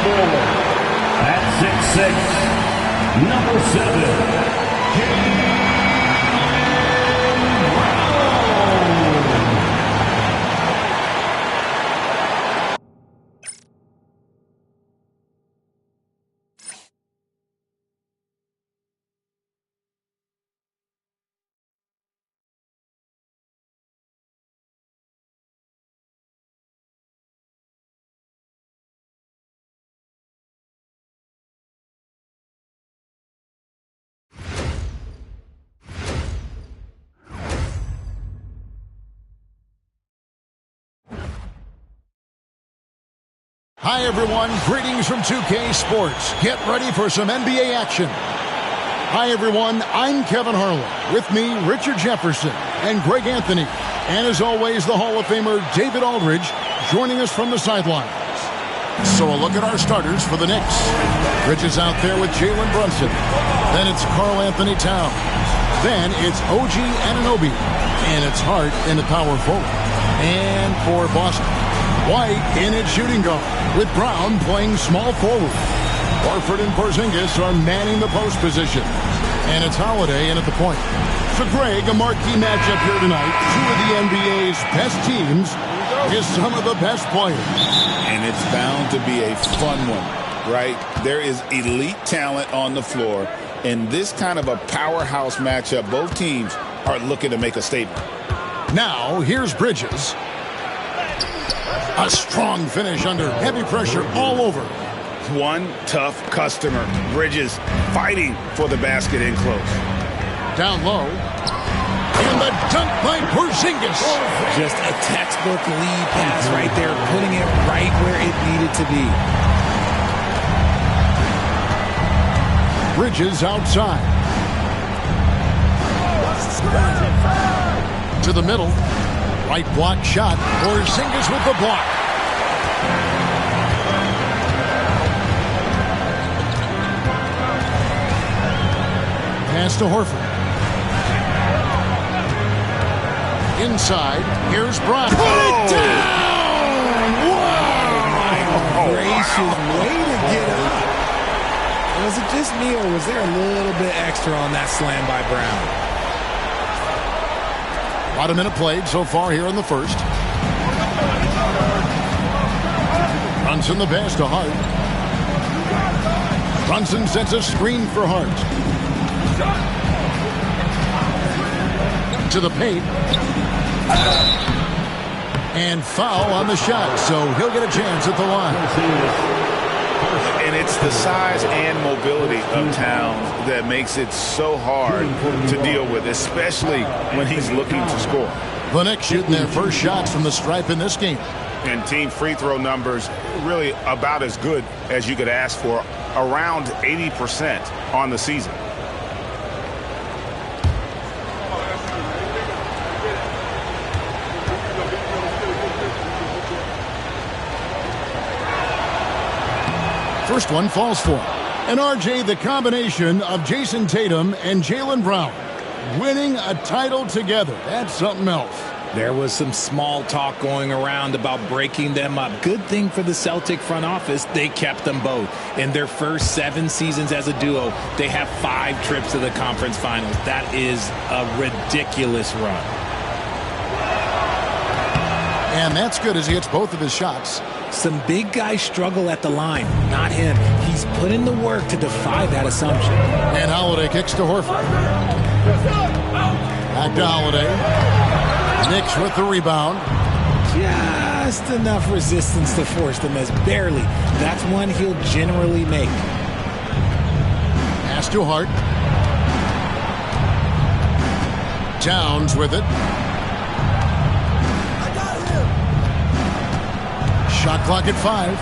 At 6'6", number 7, Hi everyone, greetings from 2K Sports. Get ready for some NBA action. Hi everyone, I'm Kevin Harlan. With me, Richard Jefferson and Greg Anthony. And as always, the Hall of Famer David Aldridge joining us from the sidelines. So a look at our starters for the Knicks. Rich is out there with Jalen Brunson. Then it's Karl Anthony Towns. Then it's OG Anunoby. And it's Hart in the power forward. And for Boston, White in at shooting guard, with Brown playing small forward. Horford and Porzingis are manning the post position. And it's Holiday in at the point. So Greg, a marquee matchup here tonight. Two of the NBA's best teams with some of the best players. And it's bound to be a fun one, right? There is elite talent on the floor. In this kind of a powerhouse matchup, both teams are looking to make a statement. Now, here's Bridges. A strong finish under heavy pressure all over. One tough customer. Bridges fighting for the basket in close. Down low. And the dunk by Porzingis. Just a textbook lead pass right there, putting it right where it needed to be. Bridges outside. To the middle. Right block shot. Porzingis with the block. Pass to Horford. Inside. Here's Brown. Put it down! Wow! Gracious way to get up. Was it just me, or was there a little bit extra on that slam by Brown? About a minute played so far here in the first. Brunson the pass to Hart. Brunson sets a screen for Hart. To the paint. And foul on the shot, so he'll get a chance at the line. And it's the size and mobility of Towns that makes it so hard to deal with, especially when he's looking to score. The Knicks shooting their first shots from the stripe in this game. And team free throw numbers really about as good as you could ask for, around 80% on the season. First one falls for him. And RJ, the combination of Jason Tatum and Jaylen Brown winning a title together. That's something else. There was some small talk going around about breaking them up. Good thing for the Celtic front office, they kept them both. In their first 7 seasons as a duo, they have 5 trips to the conference finals. That is a ridiculous run. And that's good as he hits both of his shots. Some big guys struggle at the line. Not him. He's put in the work to defy that assumption. And Holiday kicks to Horford. Back to Holiday. Knicks with the rebound. Just enough resistance to force the miss. Barely. That's one he'll generally make. Pass to Hart. Towns with it. Shot clock at 5.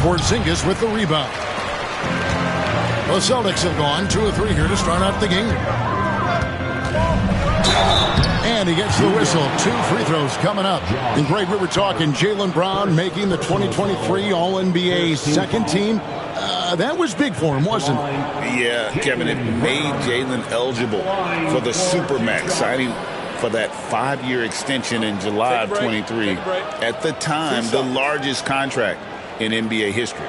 Porzingis with the rebound. The Celtics have gone 2 of 3 here to start out the game. And he gets the whistle. 2 free throws coming up. And Greg, we were talking Jaylen Brown making the 2023 All-NBA second team. That was big for him, wasn't it? Yeah, Kevin, it made Jaylen eligible for the Supermax, signing for that 5-year extension in July of 23. At the time, the largest contract in NBA history.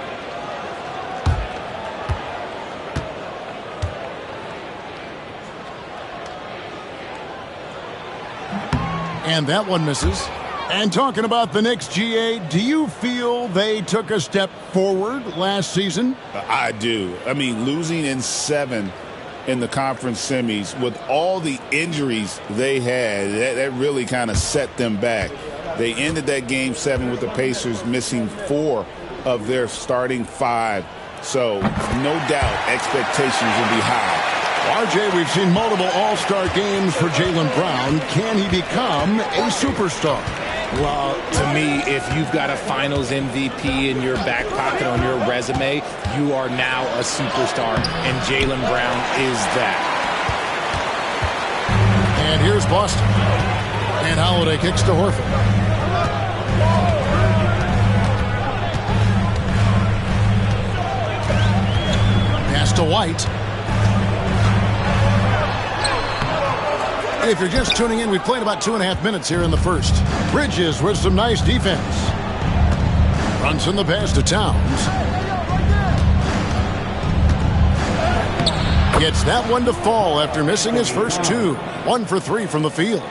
And that one misses. And talking about the Knicks, GA, do you feel they took a step forward last season? I do. I mean, losing in 7 in the conference semis with all the injuries they had, that really kind of set them back. They ended that game 7 with the Pacers missing 4 of their starting 5. So no doubt expectations will be high. RJ, we've seen multiple all-star games for Jaylen Brown. Can he become a superstar? Well, to me, if you've got a finals MVP in your back pocket on your resume, you are now a superstar, and Jaylen Brown is that. And here's Boston. And Holiday kicks to Horford. Pass to White. If you're just tuning in, we've played about 2.5 minutes here in the first. Bridges with some nice defense. Brunson the pass to Towns. Gets that one to fall after missing his first 2. 1 for 3 from the field.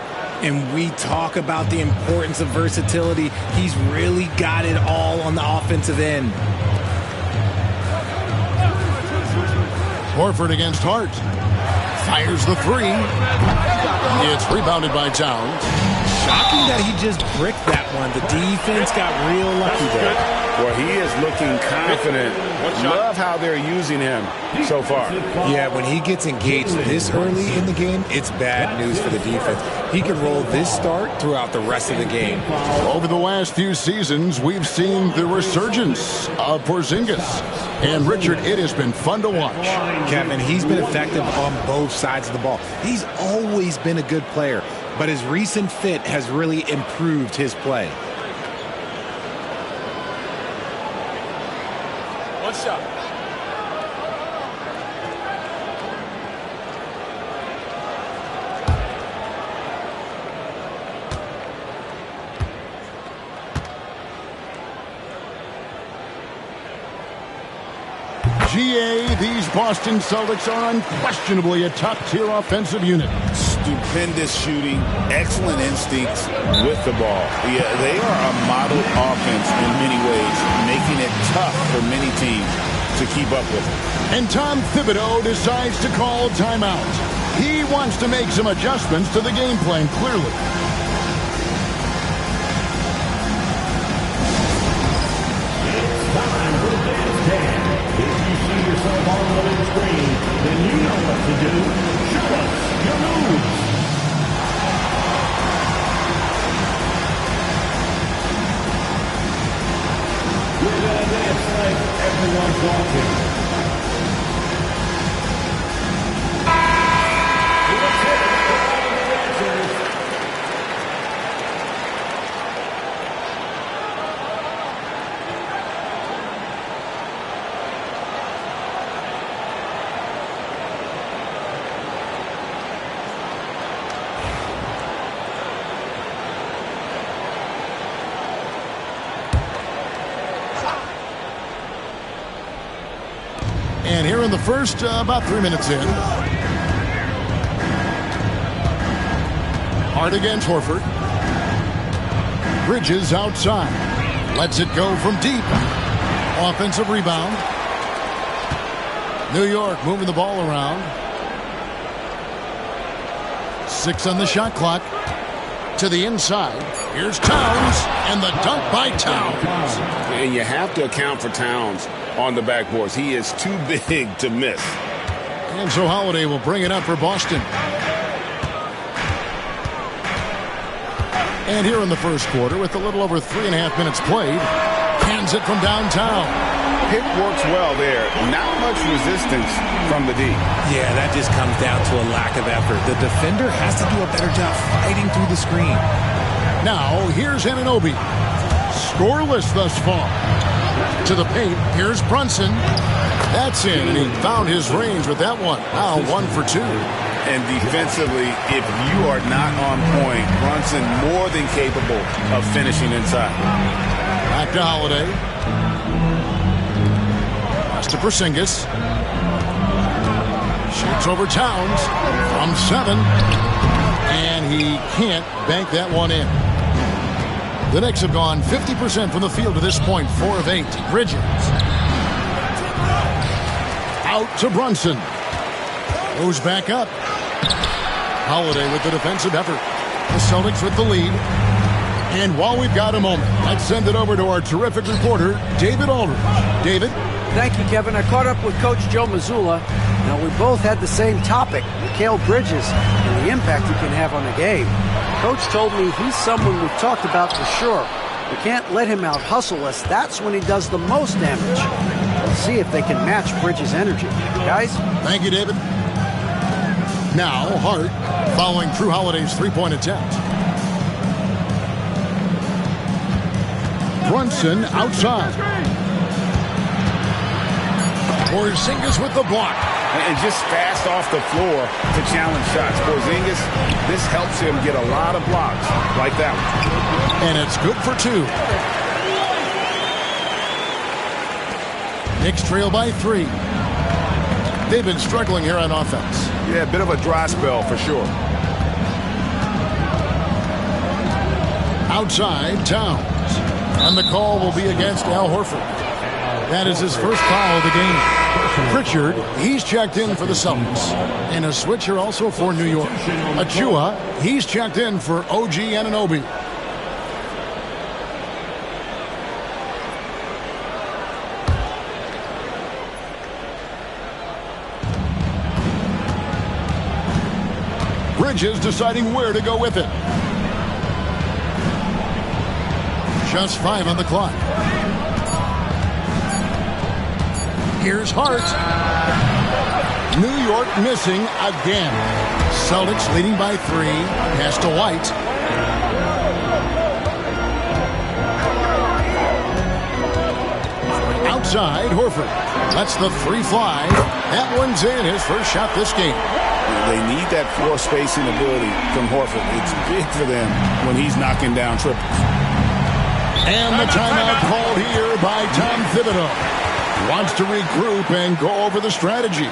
And we talk about the importance of versatility. He's really got it all on the offensive end. Horford against Hart. Fires the 3. It's rebounded by Towns. Shocking that he just bricked that one. The defense got real lucky there. Well, he is looking confident. Love how they're using him so far. Yeah, when he gets engaged this early in the game, it's bad news for the defense. He could roll this start throughout the rest of the game. Over the last few seasons, we've seen the resurgence of Porzingis. And, Richard, it has been fun to watch. Kevin, he's been effective on both sides of the ball. He's always been a good player, but his recent fit has really improved his play. One shot. GA, these Boston Celtics are unquestionably a top-tier offensive unit. Stupendous shooting, excellent instincts with the ball. Yeah, they are a model offense in many ways, making it tough for many teams to keep up with it. And Tom Thibodeau decides to call timeout. He wants to make some adjustments to the game plan, clearly. Yourself on the big screen, then you know what to do. Show us your moves. We're gonna dance like everyone's watching. And here in the first, about 3 minutes in. Hart against Horford. Bridges outside. Lets it go from deep. Offensive rebound. New York moving the ball around. 6 on the shot clock. To the inside. Here's Towns. And the dunk by Towns. And you have to account for Towns on the backboards. He is too big to miss. And so Holiday will bring it up for Boston. And here in the first quarter, with a little over 3.5 minutes played, hands it from downtown. Pick works well there. Not much resistance from the D. Yeah, that just comes down to a lack of effort. The defender has to do a better job fighting through the screen. Now, here's Anunoby. Scoreless thus far. To the paint, here's Brunson. That's in, and he found his range with that one. Now 1 for 2. And defensively, if you are not on point, Brunson more than capable of finishing inside. Back to Holiday. Pass to Porzingis. Shoots over Towns from 7. And he can't bank that one in. The Knicks have gone 50% from the field to this point, 4 of 8. Bridges. Out to Brunson. Goes back up. Holiday with the defensive effort. The Celtics with the lead. And while we've got a moment, let's send it over to our terrific reporter, David Aldridge. David? Thank you, Kevin. I caught up with Coach Joe Mazzulla. Now, we both had the same topic, Mikal Bridges, and the impact he can have on the game. Coach told me he's someone we've talked about for sure. We can't let him out-hustle us. That's when he does the most damage. We'll see if they can match Bridges' energy. Guys? Thank you, David. Now, Hart following Drew Holiday's three-point attempt. Brunson outside. Porzingis with the block. And just fast off the floor to challenge shots. Porzingis, this helps him get a lot of blocks like that one. And it's good for 2. Knicks trail by 3. They've been struggling here on offense. Yeah, a bit of a dry spell for sure. Outside, Towns. And the call will be against Al Horford. That is his first foul of the game. Pritchard, he's checked in for the Celtics. And a switcher also for New York. Achua, he's checked in for OG Anunoby. Bridges deciding where to go with it. Just 5 on the clock. Here's Hart. New York missing again. Celtics leading by 3. Pass to White. Outside, Horford. That's the 3 fly. That one's in, his first shot this game. They need that floor spacing ability from Horford. It's big for them when he's knocking down triples. And the timeout called here by Tom Thibodeau. Wants to regroup and go over the strategy.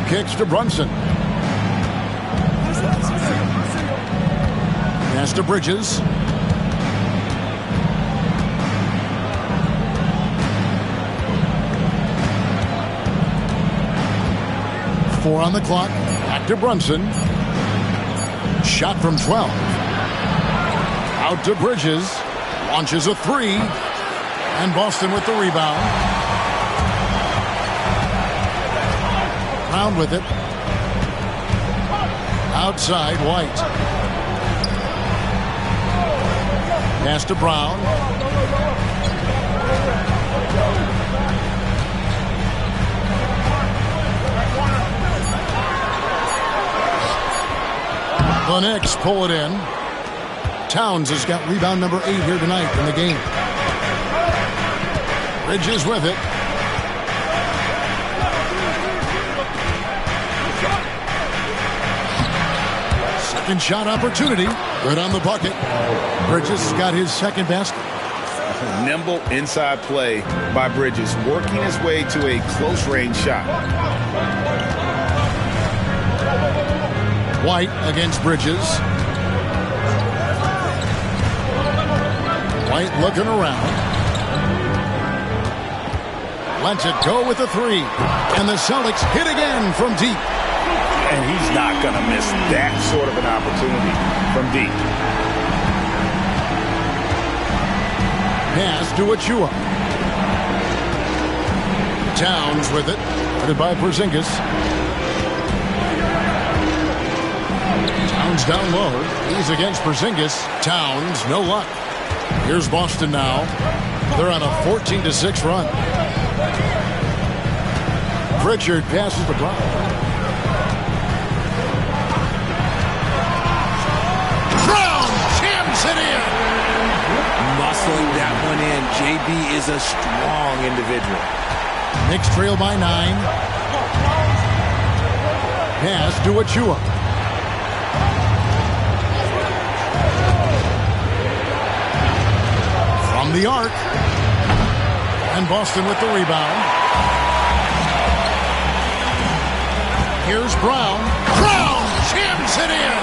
Kicks to Brunson. Pass to Bridges. Four on the clock. Back to Brunson. Shot from 12. Out to Bridges. Launches a 3. And Boston with the rebound. Brown with it. Outside, White. Pass to Brown. The Knicks pull it in. Towns has got rebound number 8 here tonight in the game. Bridges with it. Second shot opportunity. Good on the bucket. Bridges got his second basket. Nimble inside play by Bridges, working his way to a close-range shot. White against Bridges. White looking around. Lets it go with a 3. And the Celtics hit again from deep. And he's not going to miss that sort of an opportunity from deep. Pass to Achua. Towns with it. Headed by Porzingis. Towns down low. He's against Porzingis. Towns, no luck. Here's Boston now. They're on a 14-6 run. Pritchard passes the block. Brown jams it in. Muscling that one in. JB is a strong individual. Knicks trail by 9. Pass to Achua. From the arc. And Boston with the rebound. Here's Brown. Brown jams it in.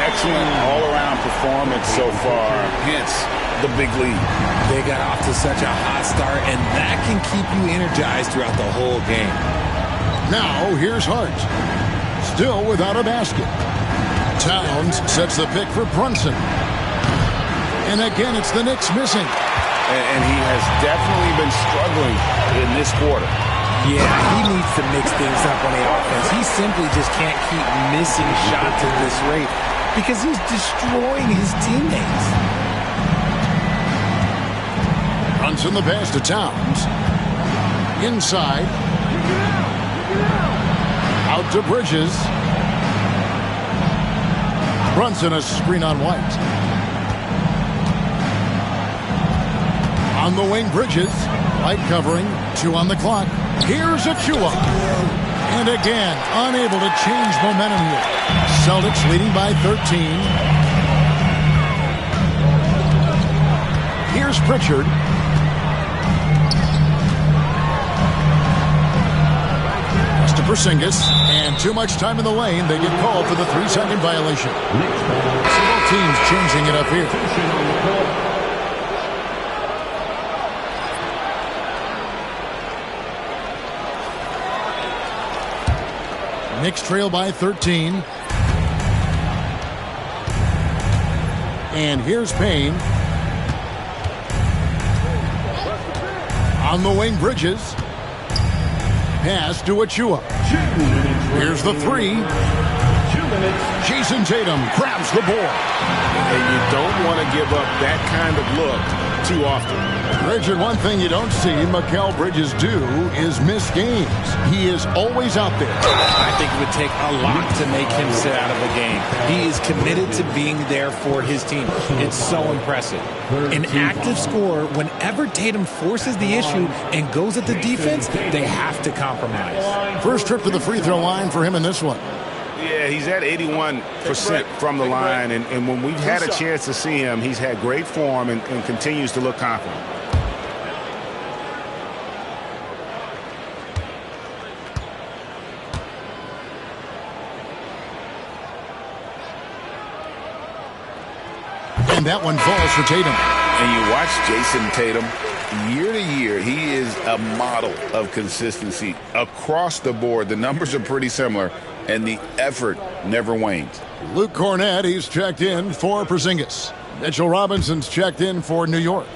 Excellent all-around performance so far, hence the big lead. They got off to such a hot start, and that can keep you energized throughout the whole game. Now, here's Hart. Still without a basket. Towns sets the pick for Brunson. And again, it's the Knicks missing. And he has definitely been struggling in this quarter. Yeah, he needs to mix things up on the offense. He simply just can't keep missing shots at this rate because he's destroying his teammates. Brunson the pass to Towns. Inside. Out to Bridges. Brunson a screen on White. On the wing, Bridges. White covering. 2 on the clock. Here's Achua. And again, unable to change momentum here. Celtics leading by 13. Here's Pritchard. Pass to Porzingis. And too much time in the lane. They get called for the 3-second violation. Both teams changing it up here. Knicks trail by 13. And here's Payne. On the wing, Bridges. Pass to Achua. Here's the 3. Jason Tatum grabs the board. And you don't want to give up that kind of look too often. Richard, one thing you don't see Mikal Bridges do is miss games. He is always out there. I think it would take a lot to make him sit out of a game. He is committed to being there for his team. It's so impressive. An active scorer, whenever Tatum forces the issue and goes at the defense, they have to compromise. First trip to the free throw line for him in this one. Yeah, he's at 81% from the line, and when we've had a chance to see him, he's had great form and continues to look confident. And that one falls for Tatum. And you watch Jason Tatum, year to year, he is a model of consistency across the board. The numbers are pretty similar, and the effort never wanes. Luke Cornett, he's checked in for Porzingis. Mitchell Robinson's checked in for New York.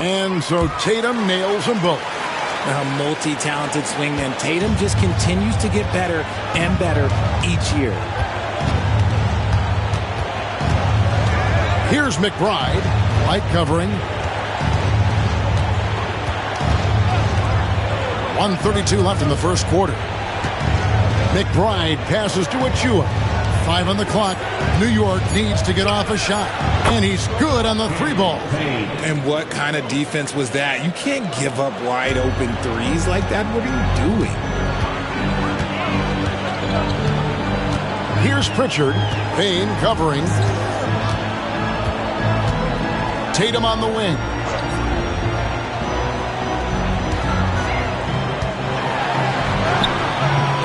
And so Tatum nails them both. A multi-talented swingman, Tatum just continues to get better and better each year. Here's McBride. Light covering. 1:32 left in the first quarter. McBride passes to Achua. 5 on the clock. New York needs to get off a shot. And he's good on the 3-ball. And what kind of defense was that? You can't give up wide open threes like that. What are you doing? Here's Pritchard. Payne covering. Tatum on the wing.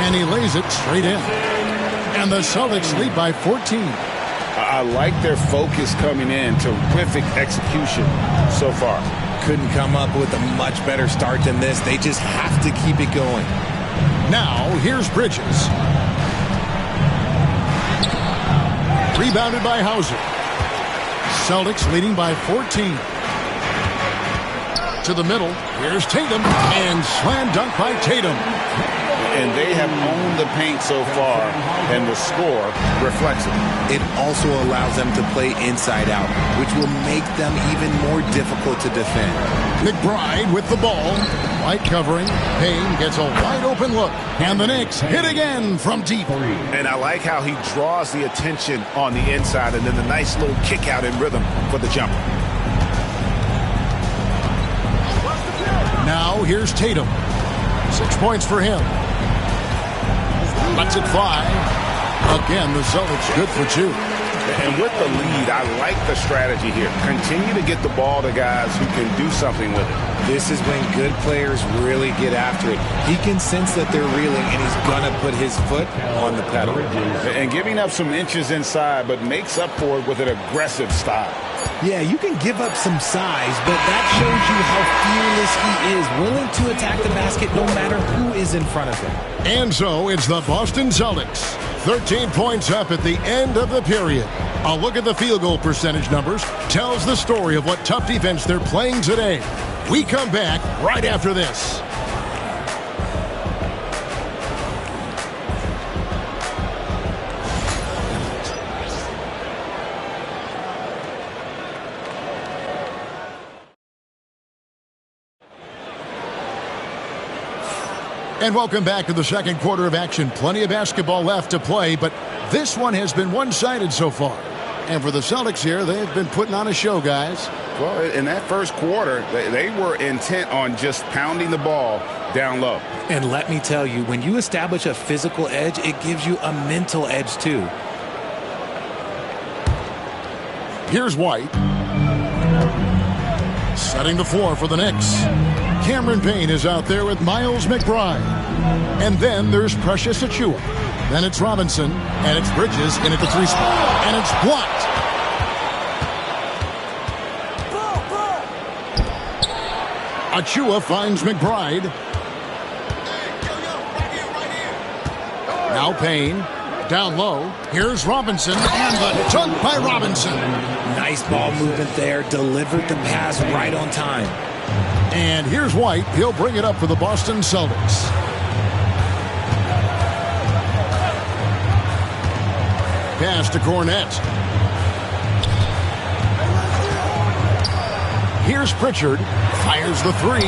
And he lays it straight in. And the Celtics lead by 14. I like their focus coming in. Terrific execution so far. Couldn't come up with a much better start than this. They just have to keep it going. Now, here's Bridges. Rebounded by Hauser. Celtics leading by 14. To the middle. Here's Tatum. And slam dunk by Tatum. And they have owned the paint so far, and the score reflects it. It also allows them to play inside out, which will make them even more difficult to defend. McBride with the ball. White covering. Payne gets a wide open look. And the Knicks hit again from deep. And I like how he draws the attention on the inside, and then the nice little kick out in rhythm for the jumper. Now here's Tatum. 6 points for him. Lets it fly. Again, the Celtics good for 2. And with the lead, I like the strategy here. Continue to get the ball to guys who can do something with it. This is when good players really get after it. He can sense that they're reeling, and he's going to put his foot on the pedal. And giving up some inches inside, but makes up for it with an aggressive style. Yeah, you can give up some size, but that shows you how fearless he is, willing to attack the basket no matter who is in front of him. And so it's the Boston Celtics. 13 points up at the end of the period. A look at the field goal percentage numbers tells the story of what tough defense they're playing today. We come back right after this. And welcome back to the second quarter of action. Plenty of basketball left to play, but this one has been one-sided so far. And for the Celtics here, they've been putting on a show, guys. Well, in that first quarter, they were intent on just pounding the ball down low. And let me tell you, when you establish a physical edge, it gives you a mental edge too. Here's White. Setting the floor for the Knicks. Cameron Payne is out there with Miles McBride. And then there's Precious Achiuwa. Then it's Robinson. And it's Bridges in at the 3 spot. And it's blocked. Achiuwa finds McBride. Now Payne. Down low. Here's Robinson. And the dunk by Robinson. Nice ball movement there. Delivered the pass right on time. And here's White. He'll bring it up for the Boston Celtics. Pass to Cornette. Here's Pritchard. Fires the 3.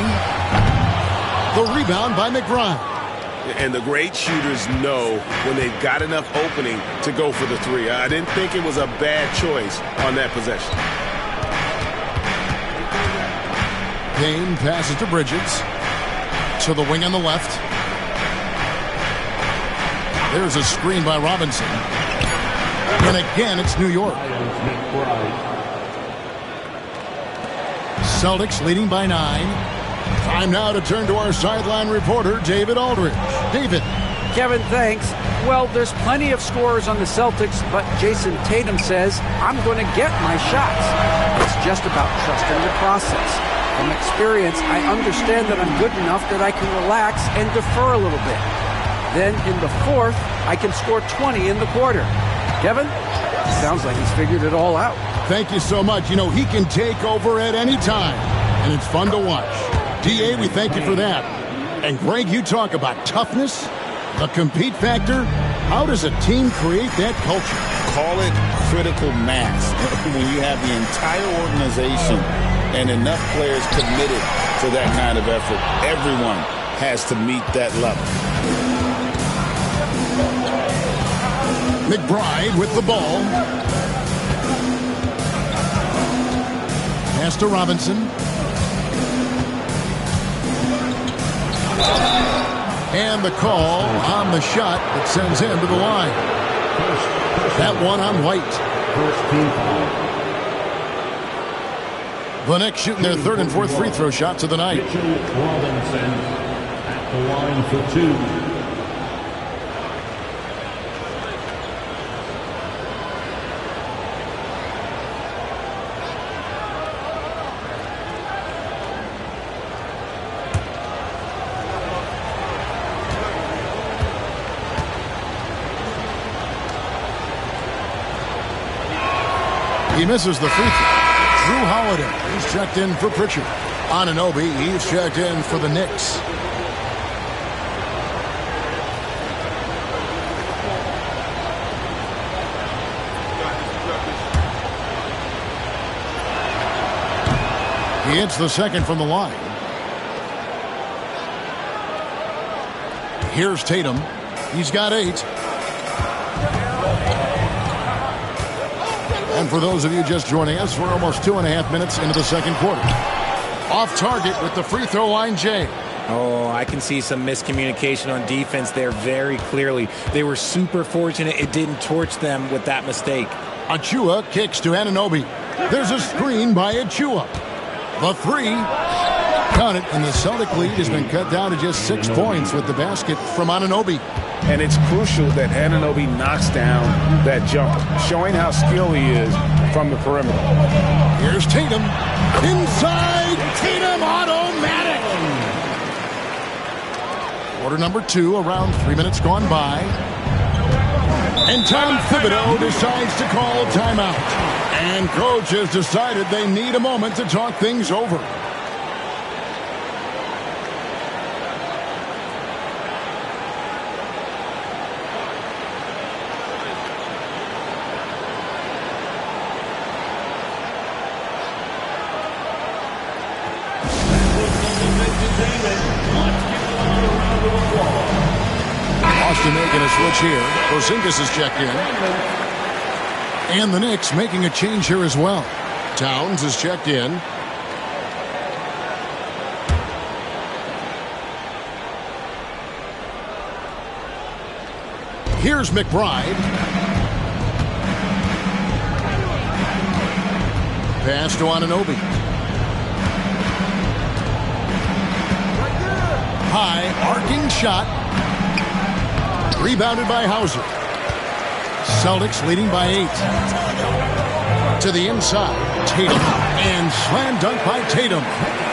The rebound by McBride. And the great shooters know when they've got enough opening to go for the 3. I didn't think it was a bad choice on that possession. Payne passes to Bridges. To the wing on the left. There's a screen by Robinson. And again, it's New York. Celtics leading by 9. Time now to turn to our sideline reporter, David Aldridge. David. Kevin, thanks. Well, there's plenty of scorers on the Celtics, but Jason Tatum says, I'm going to get my shots. It's just about trusting the process. From experience, I understand that I'm good enough that I can relax and defer a little bit. Then in the fourth, I can score 20 in the quarter. Kevin, sounds like he's figured it all out. Thank you so much. You know, he can take over at any time, and it's fun to watch. DA, we thank you for that. And Greg, you talk about toughness, the compete factor. How does a team create that culture? Call it critical mass. When you have the entire organization and enough players committed to that kind of effort, everyone has to meet that level. McBride with the ball. Pass to Robinson. And the call on the shot that sends him to the line. That one on White. First team foul. The Knicks shooting their 3rd and 4th free throw shots of the night. Mitchell Robinson at the line for 2. He misses the free throw. Drew Holiday, he's checked in for Pritchard. Anunoby, he's checked in for the Knicks. He hits the second from the line. Here's Tatum. He's got 8. And for those of you just joining us, we're almost 2.5 minutes into the second quarter. Off target with the free throw line, Jay. Oh, I can see some miscommunication on defense there very clearly. They were super fortunate it didn't torch them with that mistake. Achua kicks to Anunoby. There's a screen by Achua. The 3. Count it, and the Celtic lead has been cut down to just 6 points with the basket from Anunoby. And it's crucial that Anunoby knocks down that jumper, showing how skilled he is from the perimeter. Here's Tatum. Inside, Tatum automatic. Quarter number 2, around 3 minutes gone by. And Tom Thibodeau decides to call timeout. And coach has decided they need a moment to talk things over. Austin making a switch here. Porzingis is checked in. And the Knicks making a change here as well. Towns is checked in. Here's McBride. Pass to Anunoby. High, arcing shot. Rebounded by Hauser. Celtics leading by 8. To the inside, Tatum. And slam dunk by Tatum.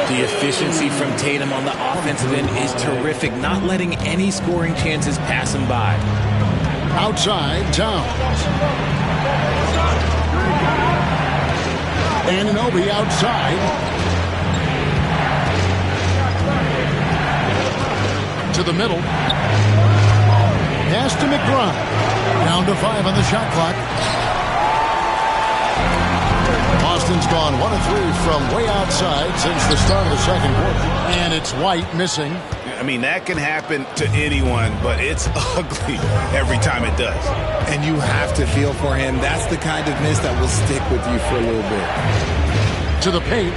The efficiency from Tatum on the offensive end is terrific, not letting any scoring chances pass him by. Outside, Towns. Anunoby outside. To the middle. Pass to McBride. Down to 5 on the shot clock. Boston's gone 1 of 3 from way outside since the start of the second quarter. And it's White missing. I mean, that can happen to anyone, but it's ugly every time it does. And you have to feel for him. That's the kind of miss that will stick with you for a little bit. To the paint.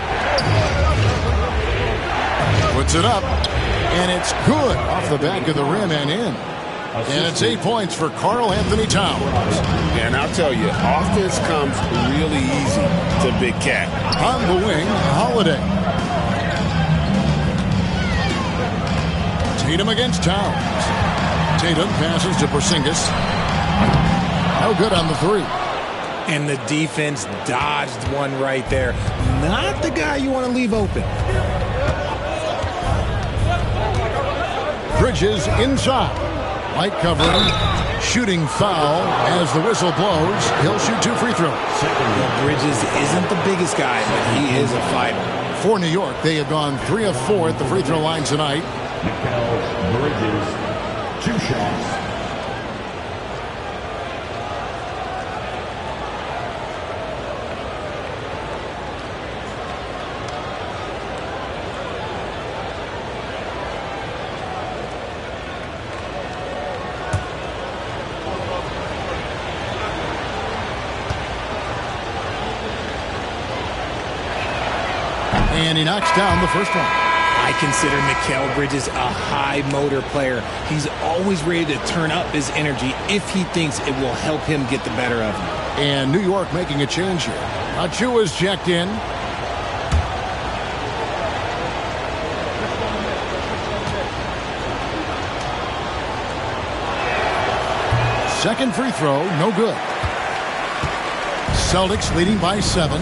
Puts it up. And it's good off the back of the rim and in. And it's 8 points for Karl Anthony Towns. And I'll tell you, offense comes really easy to Big Cat. On the wing, Holiday. Tatum against Towns. Tatum passes to Porzingis. No good on the 3. And the defense dodged one right there. Not the guy you want to leave open. Bridges inside. Light covering. Shooting foul as the whistle blows. He'll shoot 2 free throws. Well, Bridges isn't the biggest guy, but he is a fighter. For New York, they have gone 3 of 4 at the free throw line tonight. Bridges, 2 shots. And he knocks down the first one. I consider Mikal Bridges a high motor player. He's always ready to turn up his energy if he thinks it will help him get the better of him. And New York making a change here. Achua's checked in. Second free throw, no good. Celtics leading by 7.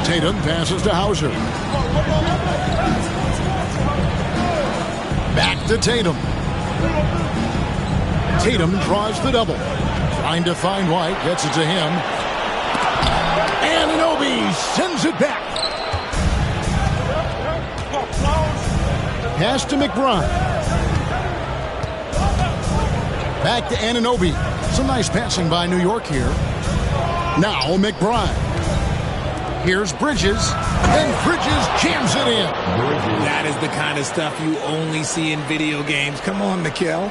Tatum passes to Hauser. Back to Tatum. Tatum draws the double. Trying to find White, gets it to him. Anunoby sends it back. Pass to McBride. Back to Anunoby. Some nice passing by New York here. Now McBride. Here's Bridges. And Bridges jams it in. That is the kind of stuff you only see in video games. Come on, Mikal.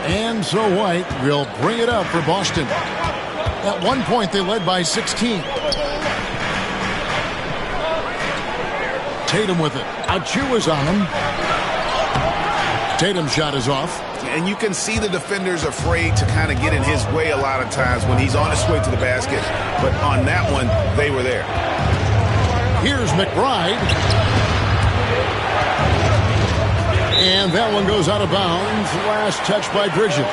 And so White will bring it up for Boston. At one point, they led by 16. Tatum with it. Achiuwa's on him. Tatum's shot is off. And you can see the defenders afraid to kind of get in his way a lot of times when he's on his way to the basket. But on that one, they were there. Here's McBride. And that one goes out of bounds. Last touch by Bridges.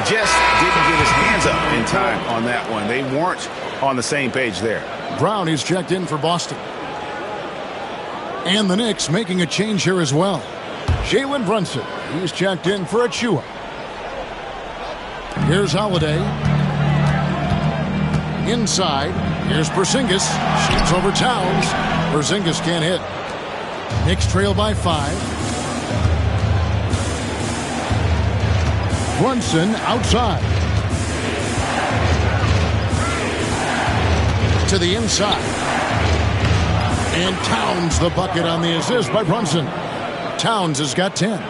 Just didn't get his hands up in time on that one. They weren't on the same page there. Brown is checked in for Boston. And the Knicks making a change here as well. Jalen Brunson, he's checked in for Achiuwa. Here's Holiday. Inside, here's Porzingis. Shoots over Towns. Porzingis can't hit. Knicks trail by 5. Brunson outside. To the inside. And Towns the bucket on the assist by Brunson. Towns has got 10.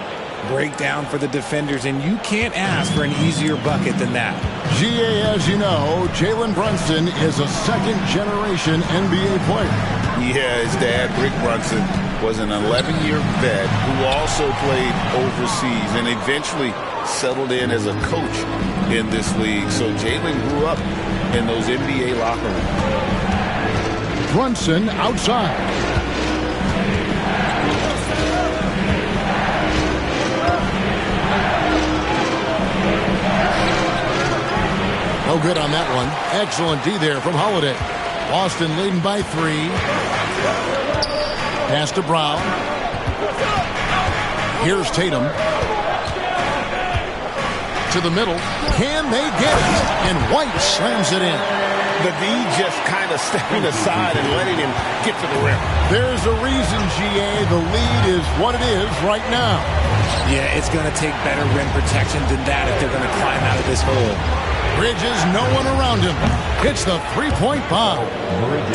Breakdown for the defenders, and you can't ask for an easier bucket than that. GA, as you know, Jalen Brunson is a second-generation NBA player. Yeah, his dad, Rick Brunson, was an 11-year vet who also played overseas and eventually settled in as a coach in this league. So Jalen grew up in those NBA locker rooms. Brunson outside. No good on that one. Excellent D there from Holiday. Boston leading by 3. Pass to Brown. Here's Tatum. To the middle. Can they get it? And White slams it in. The D just kind of stepping aside and letting him get to the rim. There's a reason, GA, the lead is what it is right now. Yeah, it's going to take better rim protection than that if they're going to climb out of this hole. Bridges, no one around him. Hits the three-point bomb.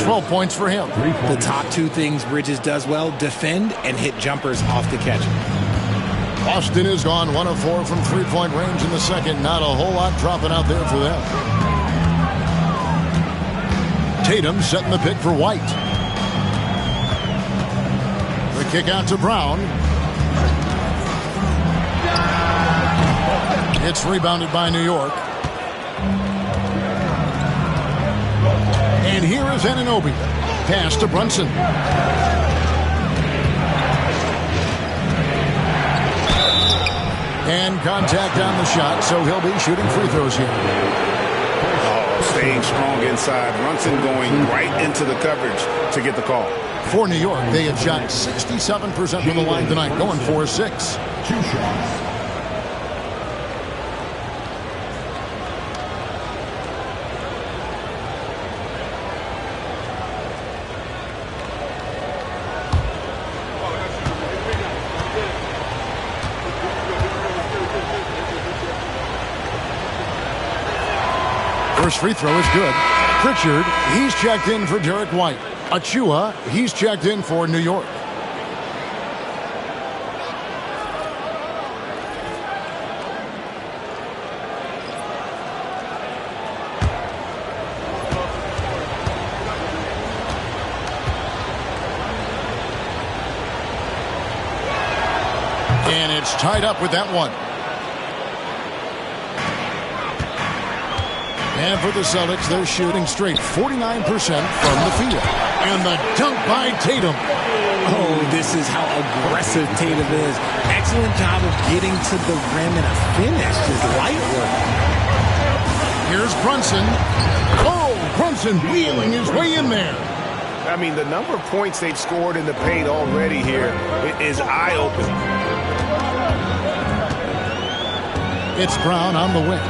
12 points for him. The top two things Bridges does well, defend and hit jumpers off the catch. Boston is gone 1 of 4 from three-point range in the second. Not a whole lot dropping out there for them. Tatum setting the pick for White. The kick out to Brown. It's rebounded by New York. And here is Anunoby. Pass to Brunson. And contact on the shot, so he'll be shooting free throws here. Staying strong inside. Brunson going right into the coverage to get the call. For New York, they have shot 67% from the line tonight, going 4-6. 2 shots. First free throw is good. Pritchard, he's checked in for Derek White. Achiuwa, he's checked in for New York. And it's tied up with that one. And for the Celtics, they're shooting straight 49% from the field. And the dunk by Tatum. Oh, this is how aggressive Tatum is. Excellent job of getting to the rim and a finish. Just light work. Here's Brunson. Oh, Brunson wheeling his way in there. I mean, the number of points they've scored in the paint already here is eye-opening. It's Brown on the wing.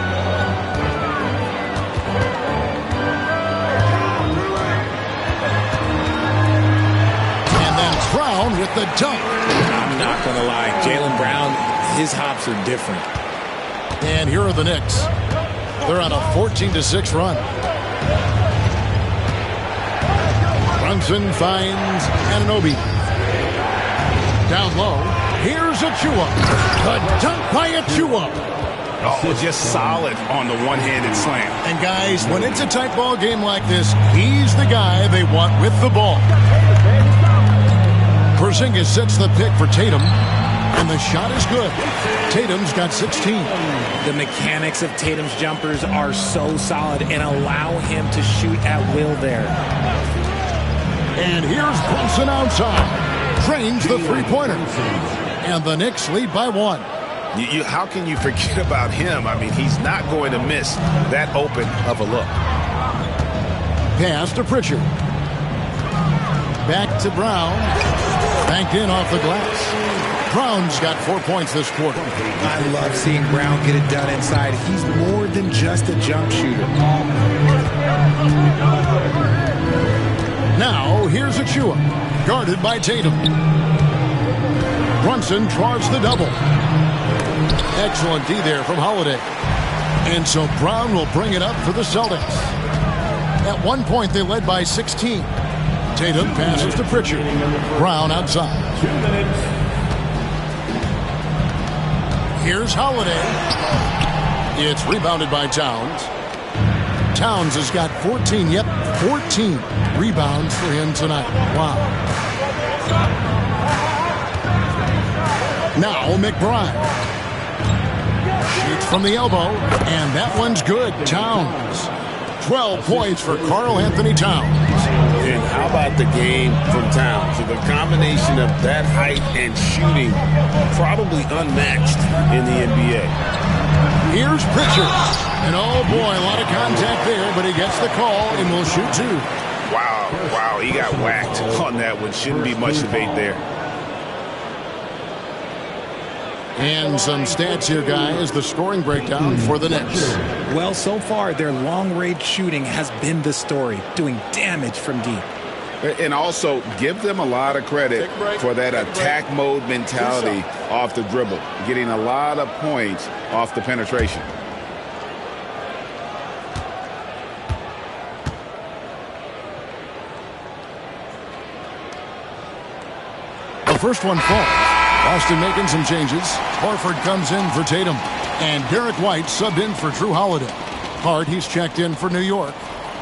with the dunk. I'm not going to lie. Jaylen Brown, his hops are different. And here are the Knicks. They're on a 14-6 run. Brunson finds Anunoby. Down low. Here's Achua. The dunk by Achua. Oh, just solid on the one-handed slam. And guys, when it's a tight ball game like this, he's the guy they want with the ball. Porzingis sets the pick for Tatum, and the shot is good. Tatum's got 16. The mechanics of Tatum's jumpers are so solid and allow him to shoot at will there. And here's Brunson outside. Drains the three-pointer. And the Knicks lead by 1. How can you forget about him? I mean, he's not going to miss that open of a look. Pass to Pritchard. Back to Brown. Banked in off the glass. Brown's got 4 points this quarter. I love seeing Brown get it done inside. He's more than just a jump shooter. Now, here's Achua. Guarded by Tatum. Brunson draws the double. Excellent D there from Holiday. And so Brown will bring it up for the Celtics. At one point, they led by 16. Tatum passes to Pritchard. Brown outside. 2 minutes. Here's Holiday. It's rebounded by Towns. Towns has got 14, 14 rebounds for him tonight. Wow. Now McBride. Shoots from the elbow, and that one's good. Towns. 12 points for Karl Anthony Towns. And how about the game from Towns? So the combination of that height and shooting, probably unmatched in the NBA. Here's Pritchard. And oh boy, a lot of contact there, but he gets the call and will shoot 2. Wow, he got whacked on that one. Shouldn't be much debate there. And some stats here, guys. The scoring breakdown for the Knicks. Well, so far, their long-range shooting has been the story, doing damage from deep. And also, give them a lot of credit for that attack mode mentality off the dribble, getting a lot of points off the penetration. The first one falls. Boston making some changes. Horford comes in for Tatum. And Derek White subbed in for Drew Holiday. Hart, he's checked in for New York.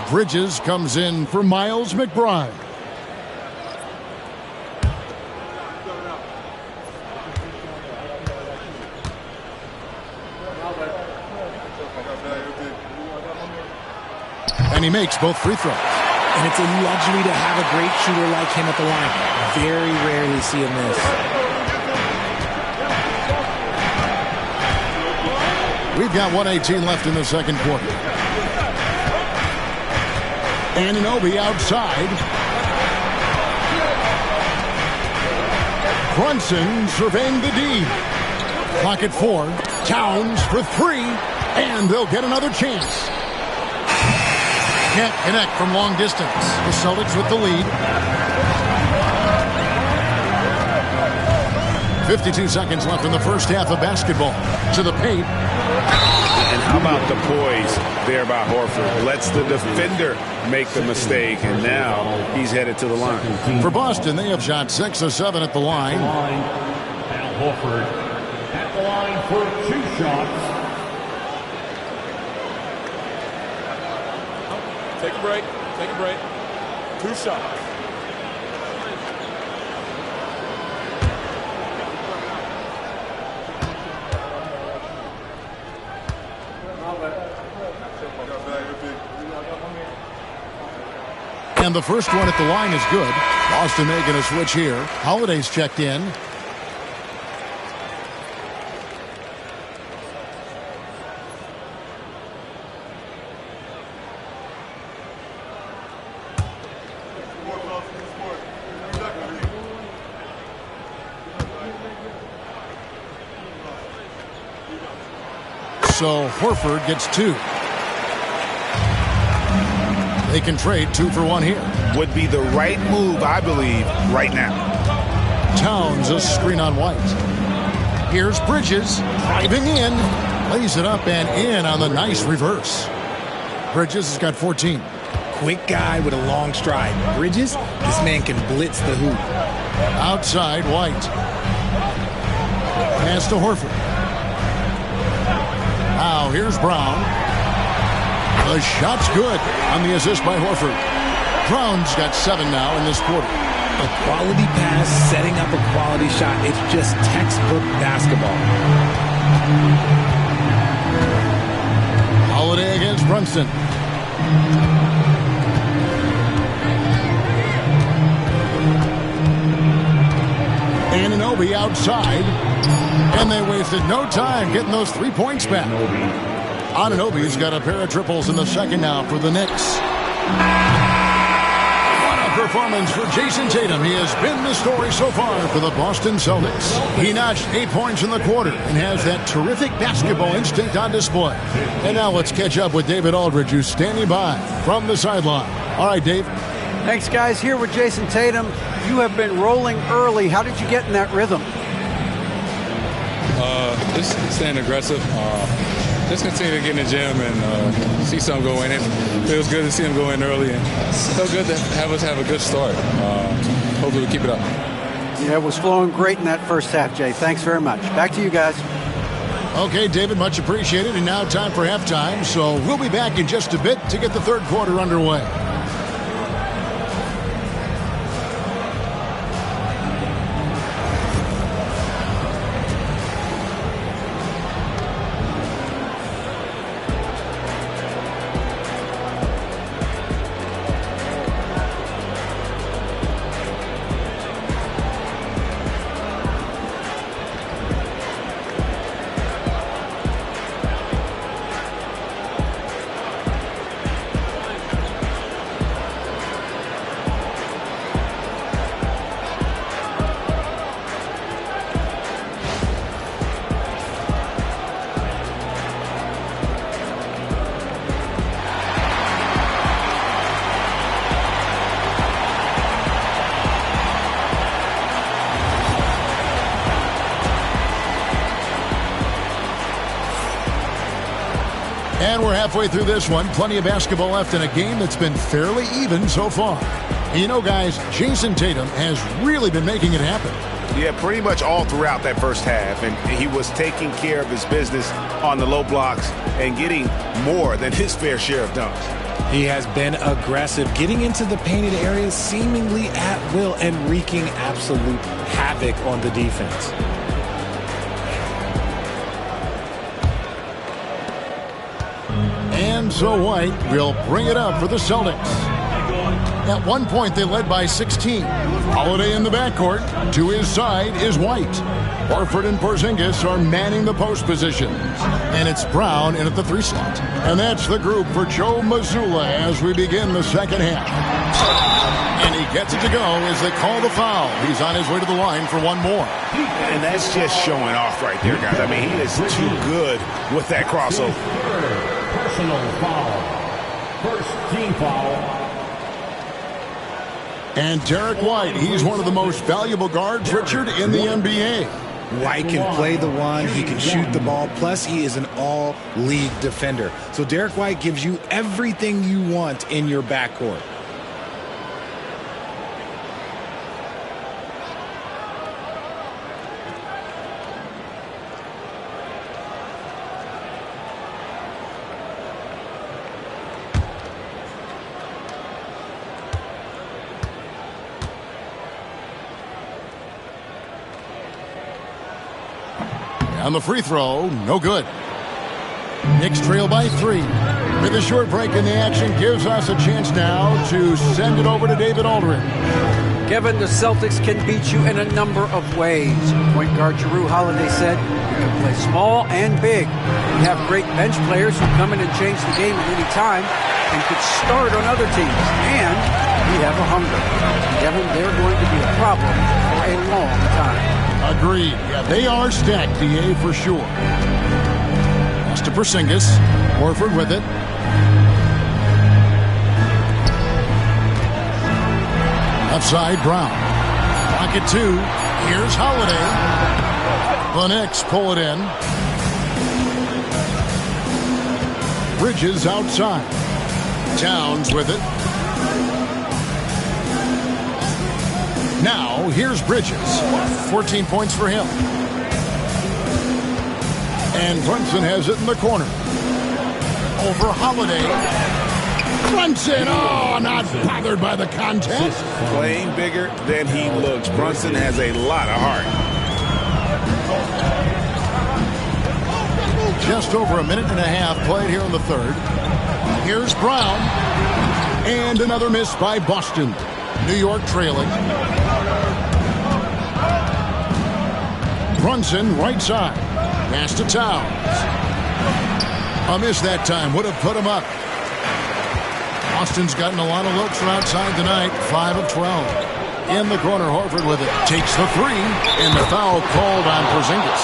Bridges comes in for Miles McBride. And he makes both free throws. And it's a luxury to have a great shooter like him at the line. Very rarely see him miss. We've got 1:18 left in the second quarter. Anunoby outside. Brunson surveying the D. Clock at 4. Towns for 3. And they'll get another chance. Can't connect from long distance. The Celtics with the lead. 52 seconds left in the first half of basketball. To the paint. And how about the poise there by Horford? Lets the defender make the mistake, and now he's headed to the line. For Boston, they have shot 6 of 7 at the line. Al Horford at the line for 2 shots. Take a break. Take a break. 2 shots. And the first one at the line is good. Boston making a switch here. Holiday's checked in. So Horford gets 2. They can trade 2 for 1 here. Would be the right move, I believe, right now. Towns, a screen on White. Here's Bridges, driving in. Lays it up and in on the nice reverse. Bridges has got 14. Quick guy with a long stride. Bridges, this man can blitz the hoop. Outside, White. Pass to Horford. Now here's Brown. The shot's good on the assist by Horford. Brown's got 7 now in this quarter. A quality pass, setting up a quality shot. It's just textbook basketball. Holiday against Brunson. Anunoby outside. And they wasted no time getting those 3 points back. Anunoby's got a pair of triples in the second now for the Knicks. What a performance for Jason Tatum. He has been the story so far for the Boston Celtics. He notched 8 points in the quarter and has that terrific basketball instinct on display. And now let's catch up with David Aldridge, who's standing by from the sideline. All right, Dave. Thanks, guys. Here with Jason Tatum. You have been rolling early. How did you get in that rhythm? Just staying aggressive. Just continue to get in the gym and see something go in. It feels good to see him go in early, and so good to have us have a good start. Hopefully we keep it up. Yeah, it was flowing great in that first half, Jay. Thanks very much. Back to you guys. Okay, David, much appreciated. And now time for halftime. So we'll be back in just a bit to get the third quarter underway. And we're halfway through this one. Plenty of basketball left in a game that's been fairly even so far. You know, guys, Jason Tatum has really been making it happen. Yeah, pretty much all throughout that first half. And he was taking care of his business on the low blocks and getting more than his fair share of dunks. He has been aggressive, getting into the painted areas seemingly at will and wreaking absolute havoc on the defense. And so White will bring it up for the Celtics. At one point, they led by 16. Holiday in the backcourt. To his side is White. Horford and Porzingis are manning the post positions. And it's Brown in at the 3 slot. And that's the group for Joe Mazzulla as we begin the second half. And he gets it to go as they call the foul. He's on his way to the line for one more. And that's just showing off right there, guys. I mean, he is too good with that crossover. Personal foul. First team foul. And Derek White, he's one of the most valuable guards, Richard, in the NBA. White can play the one, he can shoot the ball, plus he is an all-league defender. So Derek White gives you everything you want in your backcourt. On the free throw, no good. Knicks trail by 3. With a short break in the action gives us a chance now to send it over to David Aldridge. Kevin, the Celtics can beat you in a number of ways. Point guard Jrue Holiday said, you can play small and big. We have great bench players who come in and change the game at any time and could start on other teams. And we have a hunger. Kevin, they're going to be a problem for a long time. Agreed. Yeah, they are stacked, DA, for sure. Pass to Porzingis. Horford with it. Outside, Brown. Pocket 2. Here's Holiday. The Knicks pull it in. Bridges outside. Towns with it. Now, here's Bridges. 14 points for him. And Brunson has it in the corner. Over Holiday. Brunson, oh, not bothered by the contact. Playing bigger than he looks. Brunson has a lot of heart. Just over a minute and a half played here in the third. Here's Brown. And another miss by Boston. New York trailing. Brunson, right side. Pass to Towns. A miss that time. Would have put him up. Boston's gotten a lot of looks from outside tonight. 5 of 12. In the corner, Horford with it. Takes the three. And the foul called on Porzingis.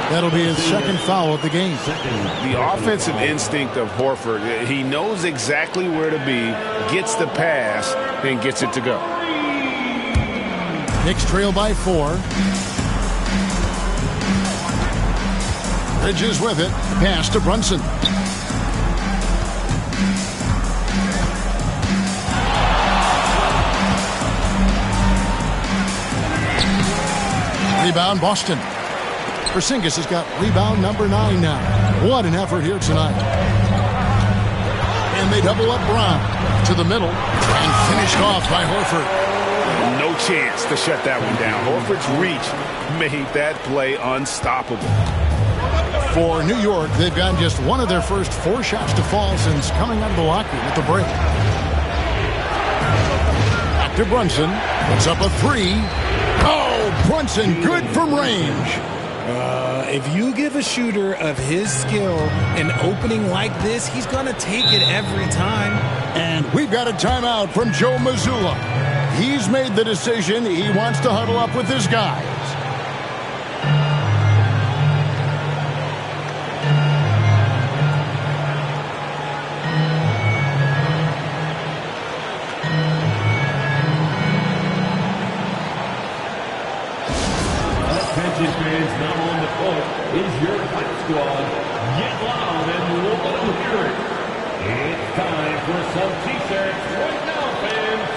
That'll be his second foul of the game. The offensive instinct of Horford, he knows exactly where to be, gets the pass, and gets it to go. Knicks trail by 4. Bridges with it. Pass to Brunson. Rebound, Boston. Porzingis has got rebound number 9 now. What an effort here tonight. And they double up Brown to the middle and finished off by Horford. No chance to shut that one down. Horford's reach made that play unstoppable. For New York, they've gotten just one of their first 4 shots to fall since coming out of the locker room at the break. Back to Brunson. Puts up a 3. Oh, Brunson, good from range. If you give a shooter of his skill an opening like this, he's going to take it every time. And we've got a timeout from Joe Mazzulla. He's made the decision. He wants to huddle up with his guys. Attention fans, now on the court is your fight squad. Get loud and let them hear it. It's time for some t-shirts right now, fans.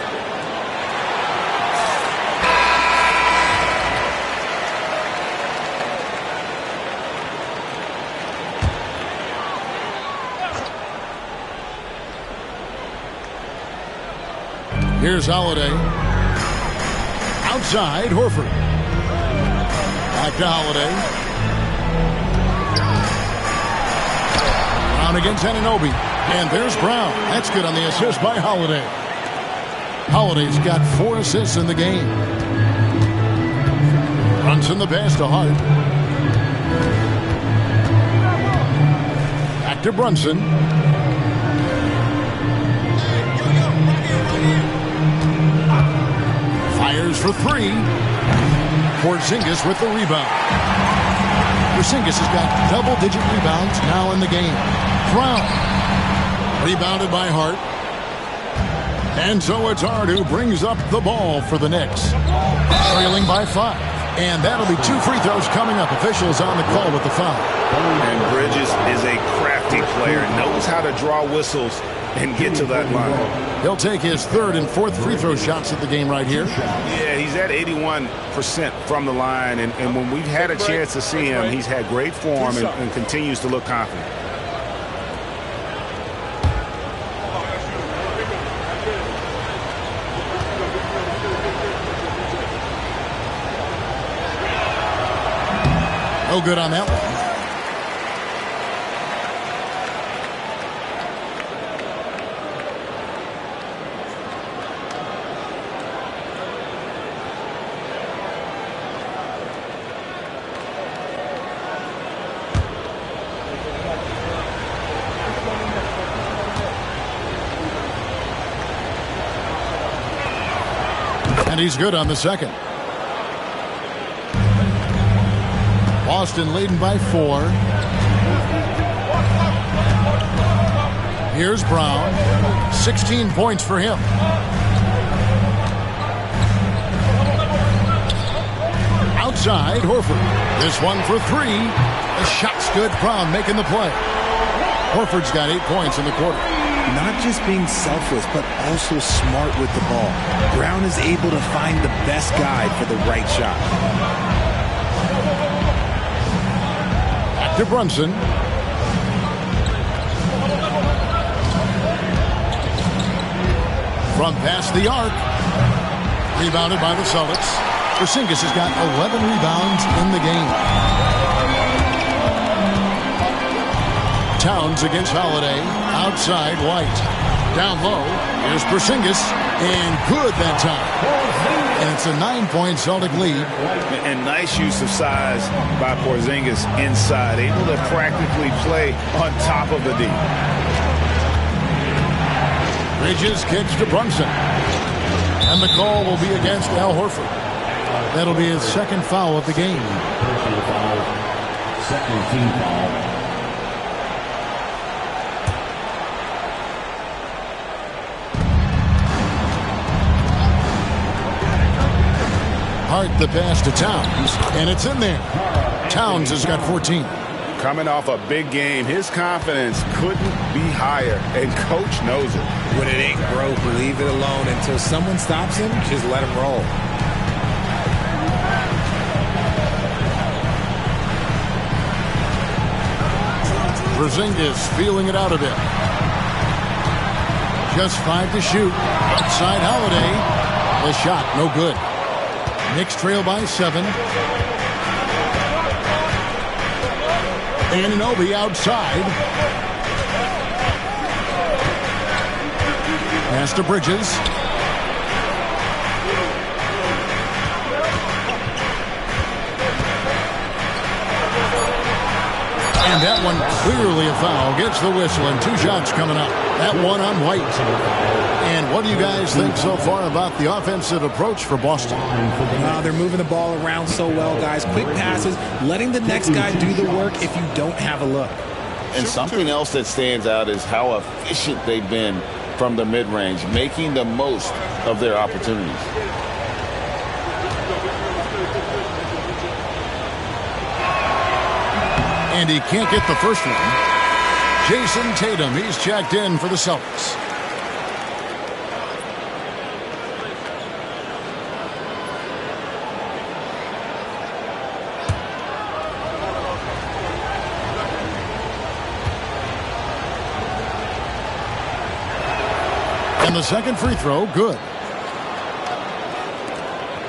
Here's Holiday. Outside, Horford. Back to Holiday. Brown against Anunoby. And there's Brown. That's good on the assist by Holiday. Holiday's got 4 assists in the game. Brunson the pass to Hart. Back to Brunson. Fires for 3. Porzingis with the rebound. Porzingis has got double-digit rebounds now in the game. Brown. Rebounded by Hart. And so it's Hart who brings up the ball for the Knicks. Trailing by 5. And that'll be 2 free throws coming up. Officials on the call with the foul. And Bridges is a crafty player. Knows how to draw whistles and get to that line. He'll take his 3rd and 4th free throw shots of the game right here. Yeah, he's at 81% from the line, and when we've had a chance to see him, he's had great form and continues to look confident. No good on that one. And he's good on the second. Boston leading by 4. Here's Brown. 16 points for him. inside. Horford. This one for three. The shot's good. Brown making the play. Horford's got 8 points in the quarter. Not just being selfless, but also smart with the ball. Brown is able to find the best guy for the right shot. Back to Brunson. From past the arc. Rebounded by the Celtics. Porzingis has got 11 rebounds in the game. Towns against Holiday. Outside, White. Down low. Here's Porzingis. And good that time. And it's a 9-point Celtic lead. And nice use of size by Porzingis inside. Able to practically play on top of the D. Bridges kicks to Brunson. And the call will be against Al Horford. That'll be his second foul of the game. Personal foul. Second team foul. Hart the pass to Towns, and it's in there. Towns has got 14. Coming off a big game, his confidence couldn't be higher, and coach knows it. When it ain't broke, leave it alone until someone stops him. Just let him roll. Porzingis feeling it out a bit. Just 5 to shoot. Outside Holiday. The shot, no good. Knicks trail by 7. Anunoby outside. Pass to Bridges. And that one clearly a foul. Gets the whistle and 2 shots coming up. That one on White. And what do you guys think so far about the offensive approach for Boston? They're moving the ball around so well, guys. Quick passes, letting the next guy do the work if you don't have a look. And something else that stands out is how efficient they've been from the mid-range, making the most of their opportunities. And he can't get the first one. Jason Tatum, he's checked in for the Celtics. And the second free throw, good.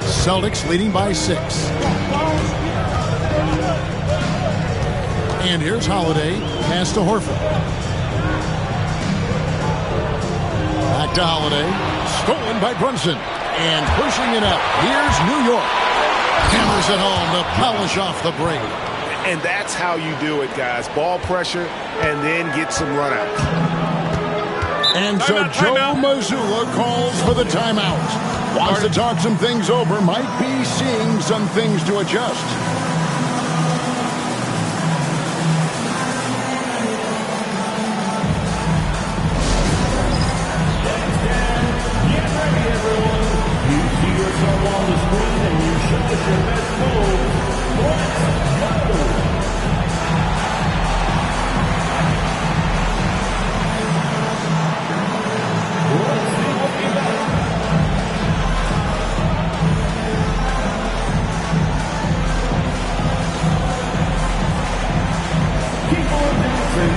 Celtics leading by 6. And here's Holiday. Pass to Horford. Back to Holiday. Stolen by Brunson. And pushing it up. Here's New York. Hammers it home to polish off the break. And that's how you do it, guys. Ball pressure and then get some run out. And so Joe Mazzulla calls for the timeout. Wants to talk some things over. Might be seeing some things to adjust. On the screen and you show us your best move. Let's go. Let's see what we got. Keep on dancing.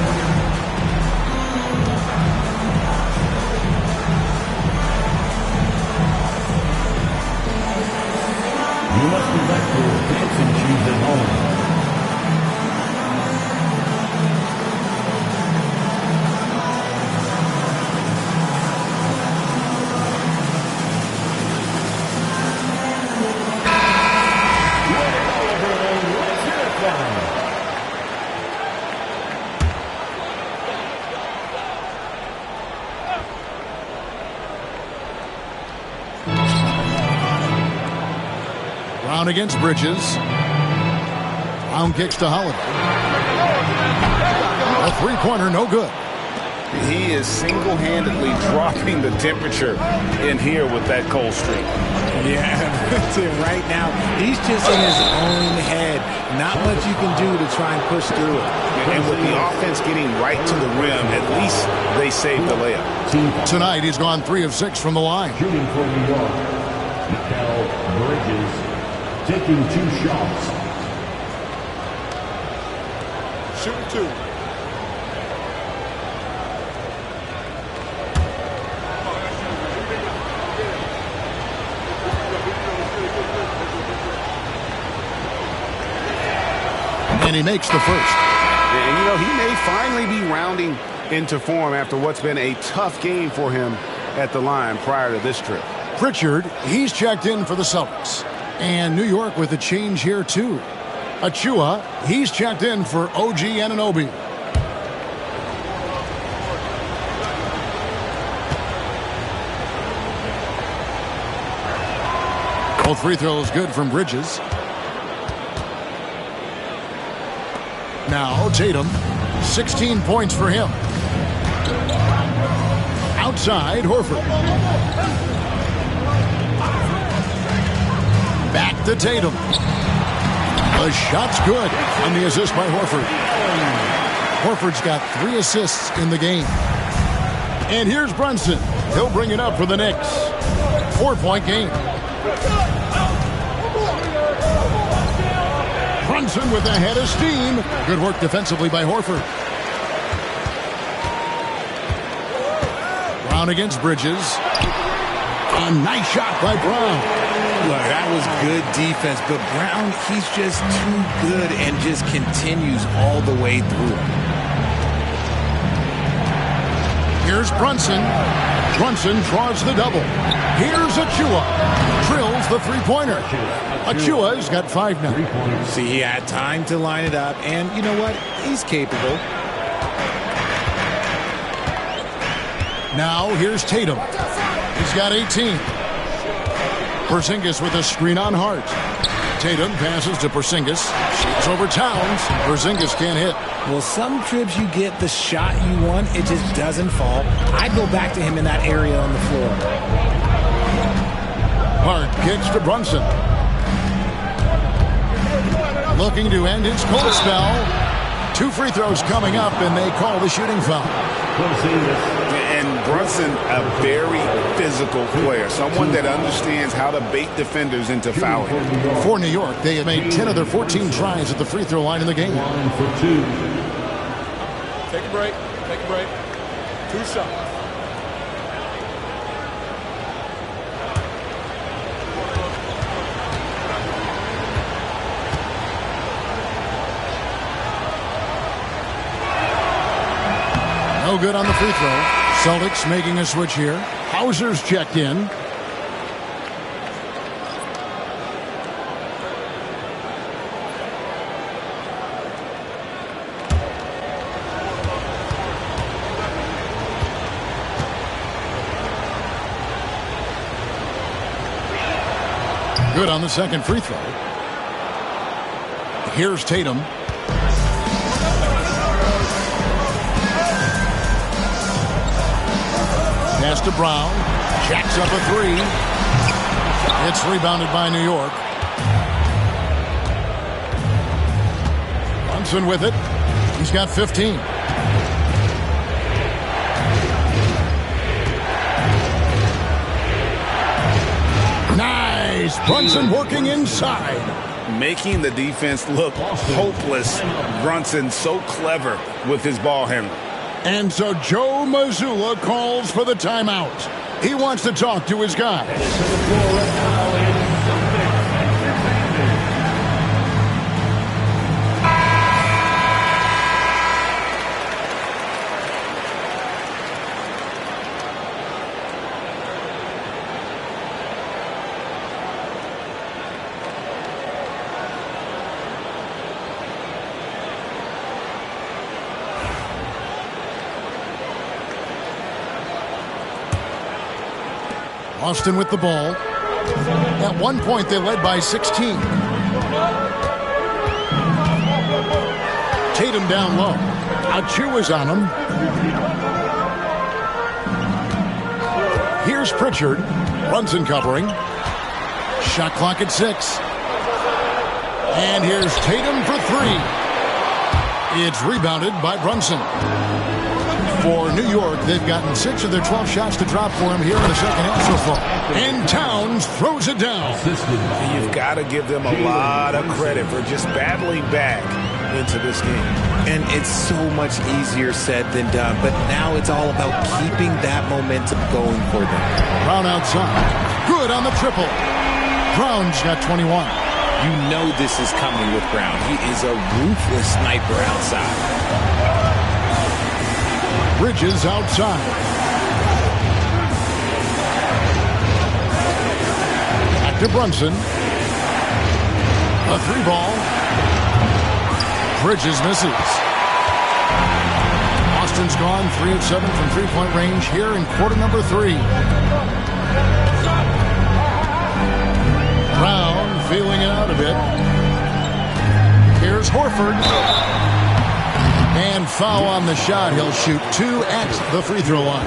You must be back to your dancing shoes at home. Let's hear it from him. Brown against Bridges. Brown kicks to Holiday. A three-pointer, no good. He is single-handedly dropping the temperature in here with that cold streak. Yeah, right now, he's just in his own head. Not much you can do to try and push through it. And with the offense getting right to the rim, at least they saved the layup. Tonight, he's gone 3 of 6 from the line. Shooting for New York, Mikal Bridges taking 2 shots. Shooting 2. And he makes the first. And, you know, he may finally be rounding into form after what's been a tough game for him at the line prior to this trip. Pritchard, he's checked in for the Celtics. And New York with a change here, too. Achua, he's checked in for OG Anunoby. Both free throws good from Bridges. Now Tatum, 16 points for him. Outside, Horford. Back to Tatum. The shot's good on the assist by Horford. Horford's got 3 assists in the game. And here's Brunson. He'll bring it up for the Knicks. 4-point game. Brunson with a head of steam. Good work defensively by Horford. Brown against Bridges. A nice shot by Brown. Look, that was good defense, but Brown, he's just too good and just continues all the way through. Here's Brunson. Brunson draws the double. Here's Achua. Drills the three-pointer. Achua's got 5 now. See, he had time to line it up, and you know what? He's capable. Now here's Tatum. He's got 18. Porzingis with a screen on Hart. Tatum passes to Porzingis. Shoots over Towns. Porzingis can't hit. Well, some trips you get the shot you want, it just doesn't fall. I'd go back to him in that area on the floor. Hart kicks to Brunson. Looking to end his cold spell. 2 free throws coming up, and they call the shooting foul. And Brunson, a very physical player, someone that understands how to bait defenders into fouling. For New York, they have made 10 of their 14 tries at the free throw line in the game. Take a break. Take a break. 2 shots. No good on the free throw. Celtics making a switch here. Hauser's checked in. Good on the second free throw. Here's Tatum. Pass to Brown. Jacks up a 3. It's rebounded by New York. Brunson with it. He's got 15. Nice. Brunson working inside. Making the defense look hopeless. Brunson so clever with his ball handling. And so Joe Mazzulla calls for the timeout. He wants to talk to his guys. Austin with the ball. At one point, they led by 16. Tatum down low. Achua's on him. Here's Pritchard. Brunson covering. Shot clock at 6. And here's Tatum for 3. It's rebounded by Brunson. For New York, they've gotten 6 of their 12 shots to drop for him here in the second half so far. And Towns throws it down. You've got to give them a lot of credit for just battling back into this game. And it's so much easier said than done. But now it's all about keeping that momentum going for them. Brown outside. Good on the triple. Brown's got 21. You know this is coming with Brown. He is a ruthless sniper outside. Bridges outside. Back to Brunson. A 3-ball. Bridges misses. Austin's gone 3 of 7 from three-point range here in quarter number 3. Brown feeling it out a bit. Here's Horford. And foul on the shot. He'll shoot 2 at the free throw line.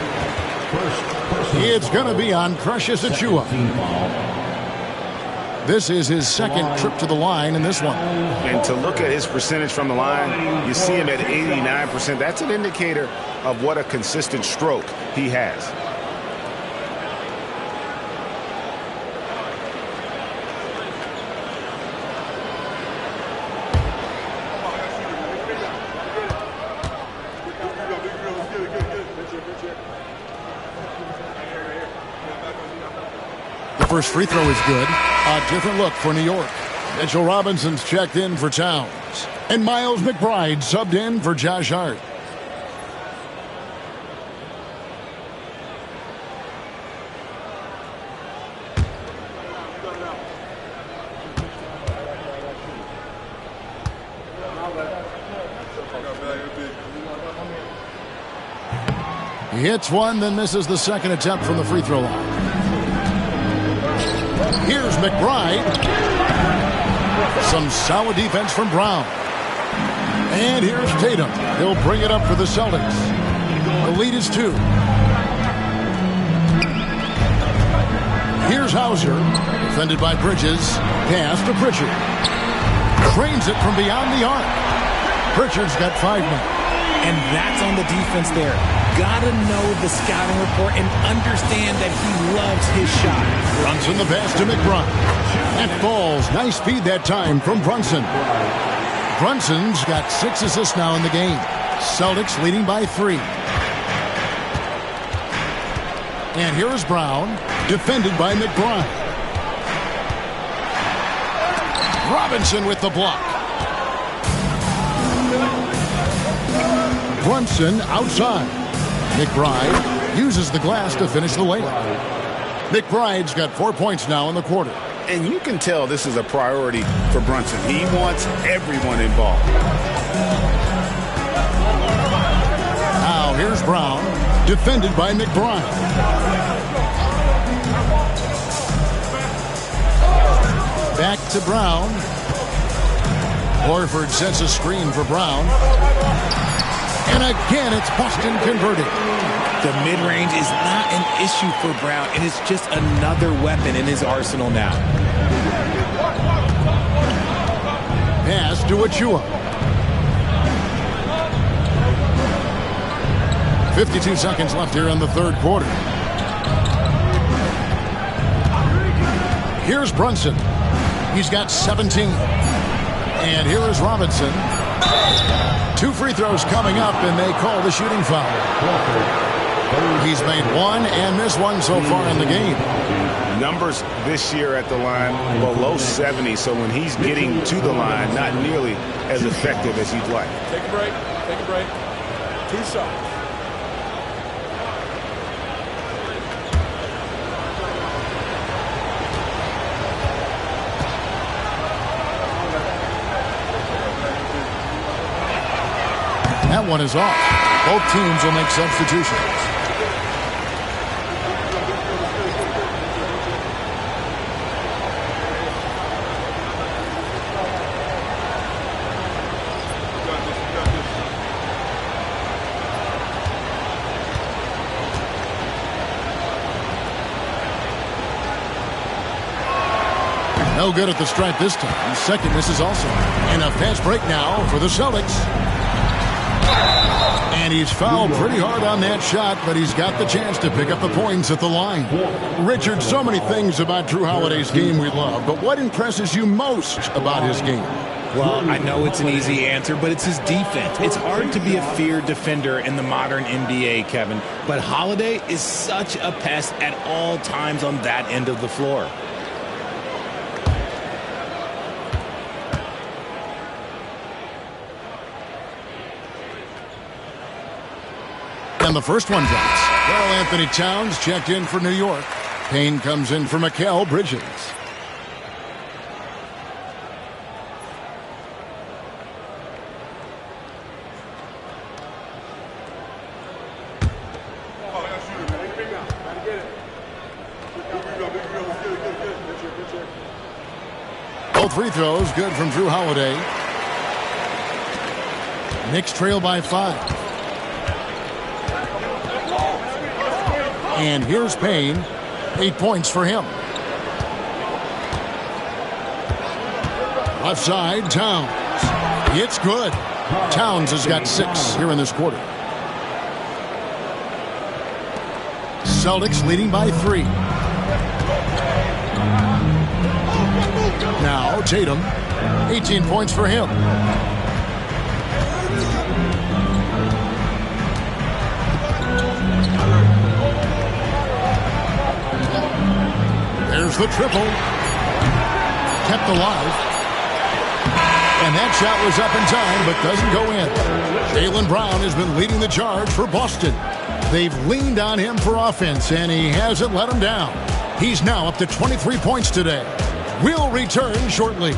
It's going to be on Precious Achiuwa. This is his second trip to the line in this one. And to look at his percentage from the line, you see him at 89%. That's an indicator of what a consistent stroke he has. First free throw is good. A different look for New York. Mitchell Robinson's checked in for Towns. And Miles McBride subbed in for Josh Hart. He hits one, then misses the second attempt from the free throw line. Here's McBride. Some solid defense from Brown. And here's Tatum. He'll bring it up for the Celtics. The lead is 2. Here's Hauser. Defended by Bridges. Pass to Pritchard. Trains it from beyond the arc. Pritchard's got 5 now. And that's on the defense there. Gotta know the scouting report and understand that he loves his shot. Brunson the pass to McBride. That falls. Nice feed that time from Brunson. Brunson's got 6 assists now in the game. Celtics leading by 3. And here is Brown, defended by McBride. Robinson with the block. Brunson outside. McBride uses the glass to finish the layup. McBride's got 4 points now in the quarter. And you can tell this is a priority for Brunson. He wants everyone involved. Now here's Brown, defended by McBride. Back to Brown. Horford sets a screen for Brown. And again, it's Boston converting. The mid-range is not an issue for Brown, and it's just another weapon in his arsenal now. Pass to Achiuwa. 52 seconds left here in the third quarter. Here's Brunson. He's got 17. And here is Robinson. 2 free throws coming up, and they call the shooting foul. He's made 1 and missed 1 so far in the game. Numbers this year at the line below 70, so when he's getting to the line, not nearly as effective as you'd like. Take a break. Take a break. 2 shots. That one is off. Both teams will make substitutions. No good at the stripe this time. Second misses also. And a fast break now for the Celtics. And he's fouled pretty hard on that shot, but he's got the chance to pick up the points at the line. Richard, so many things about Drew Holiday's game we love, but what impresses you most about his game? Well, I know it's an easy answer, but it's his defense. It's hard to be a feared defender in the modern NBA, Kevin. But Holiday is such a pest at all times on that end of the floor. And the first one drops. Well, Anthony Towns checked in for New York. Payne comes in for Mikal Bridges. Both free throws good from Drew Holiday. Knicks trail by 5. And here's Payne. 8 points for him. Left side, Towns. It's good. Towns has got 6 here in this quarter. Celtics leading by 3. Now Tatum. 18 points for him. There's the triple. Kept alive. And that shot was up in time, but doesn't go in. Jaylen Brown has been leading the charge for Boston. They've leaned on him for offense, and he hasn't let them down. He's now up to 23 points today. We'll return shortly.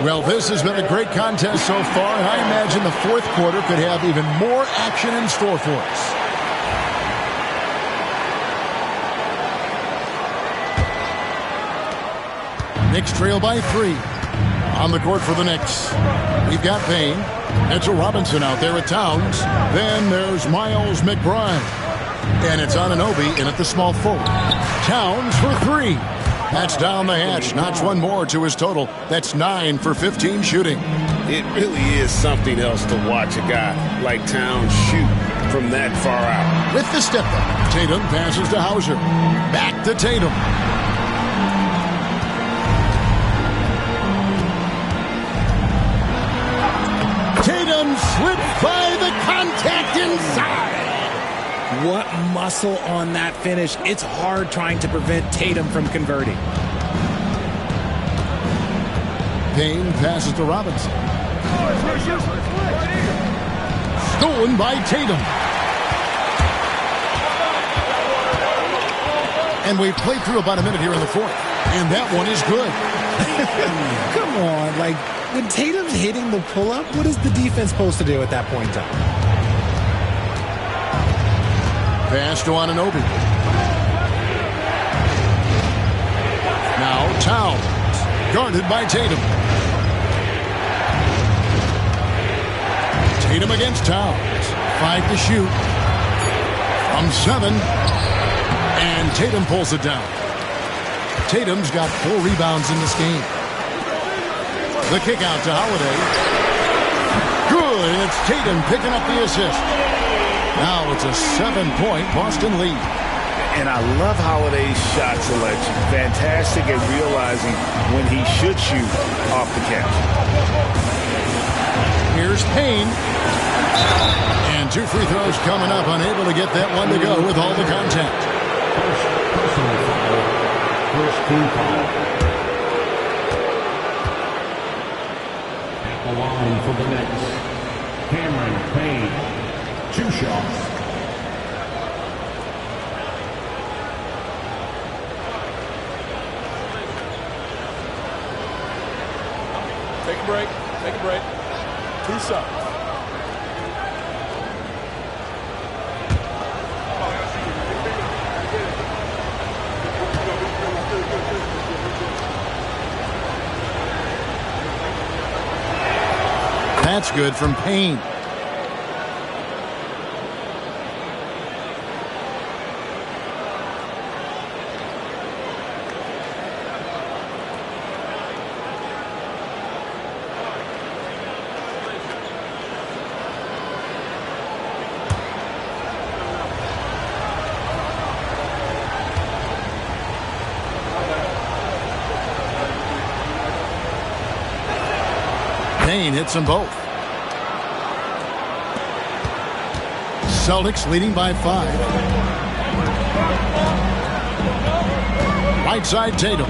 Well, this has been a great contest so far, and I imagine the fourth quarter could have even more action in store for us. Knicks trail by 3. On the court for the Knicks, we've got Payne. Mitchell Robinson out there at Towns. Then there's Miles McBride. And it's Anunoby in at the small forward. Towns for 3. That's down the hatch. Notch one more to his total. That's 9 for 15 shooting. It really is something else to watch a guy like Towns shoot from that far out. With the step up, Tatum passes to Hauser. Back to Tatum. Tatum slipped by the contact inside. What muscle on that finish. It's hard trying to prevent Tatum from converting. Payne passes to Robinson. Stolen by Tatum. And we've played through about a minute here in the fourth. And that one is good. Come on, like, when Tatum's hitting the pull-up, what is the defense supposed to do at that point in time? Pass to Anunoby. Now Towns, guarded by Tatum. Tatum against Towns. 5 to shoot. From 7. And Tatum pulls it down. Tatum's got 4 rebounds in this game. The kick out to Holiday. Good, and it's Tatum picking up the assist. Now it's a 7-point Boston lead. And I love Holiday's shot selection. Fantastic at realizing when he should shoot off the catch. Here's Payne. And 2 free throws coming up. Unable to get that one to go with all the contact. Personal foul. First team foul. At the line for the Knicks, Cameron Payne. 2 shots. Take a break. Take a break. 2 shots. That's good from Payne. Payne hits them both. Celtics leading by 5. Right side Tatum.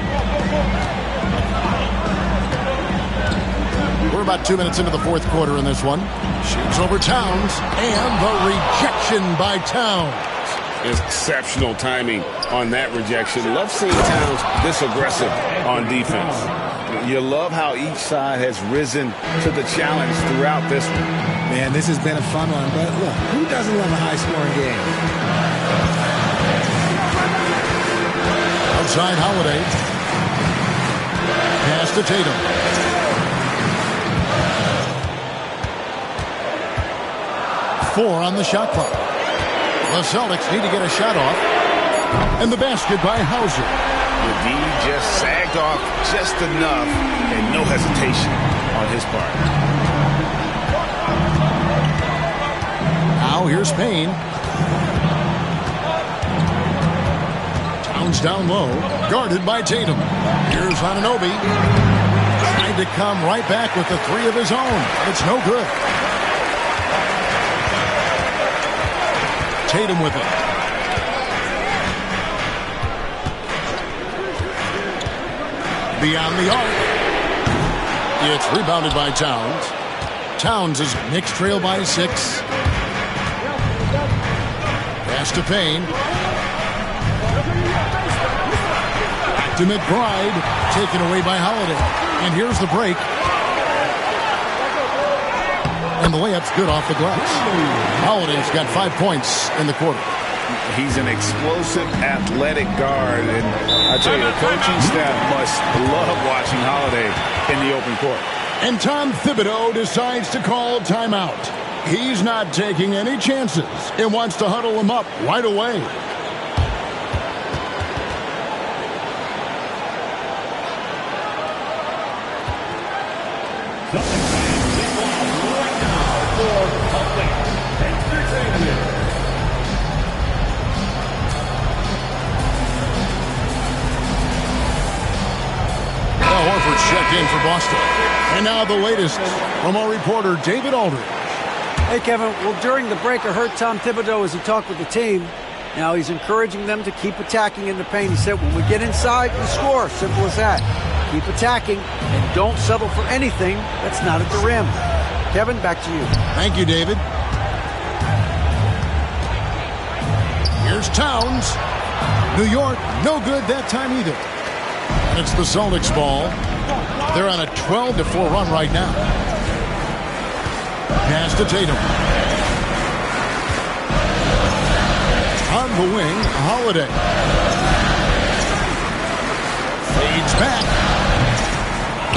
We're about 2 minutes into the fourth quarter in this one. Shoots over Towns, and the rejection by Towns. Exceptional timing on that rejection. Love seeing Towns this aggressive on defense. You love how each side has risen to the challenge throughout this one. Man, this has been a fun one, but look, who doesn't love a high-scoring game? Outside Holiday. Pass to Tatum. Four on the shot clock. The Celtics need to get a shot off. And the basket by Hauser. The D just sagged off just enough, and no hesitation on his part. Now here's Payne. Towns down low, guarded by Tatum. Here's Anunoby. Trying to come right back with the three of his own, but it's no good. Tatum with it. Beyond the arc. It's rebounded by Towns. Towns is Knicks trail by 6. Pass to Payne. Back to McBride. Taken away by Holiday. And here's the break. And the layup's good off the glass. Holiday's got 5 points in the quarter. He's an explosive, athletic guard, and I tell you, the coaching staff must love watching Holiday in the open court. And Tom Thibodeau decides to call timeout. He's not taking any chances and wants to huddle him up right away. Checked in for Boston. And now the latest from our reporter, David Aldridge. Hey, Kevin. Well, during the break, I heard Tom Thibodeau as he talked with the team. Now he's encouraging them to keep attacking in the paint. He said, when we get inside, we score. Simple as that. Keep attacking and don't settle for anything that's not at the rim. Kevin, back to you. Thank you, David. Here's Towns. New York, no good that time either. And it's the Celtics ball. They're on a 12-4 run right now. Pass to Tatum. On the wing, Holiday. Fades back.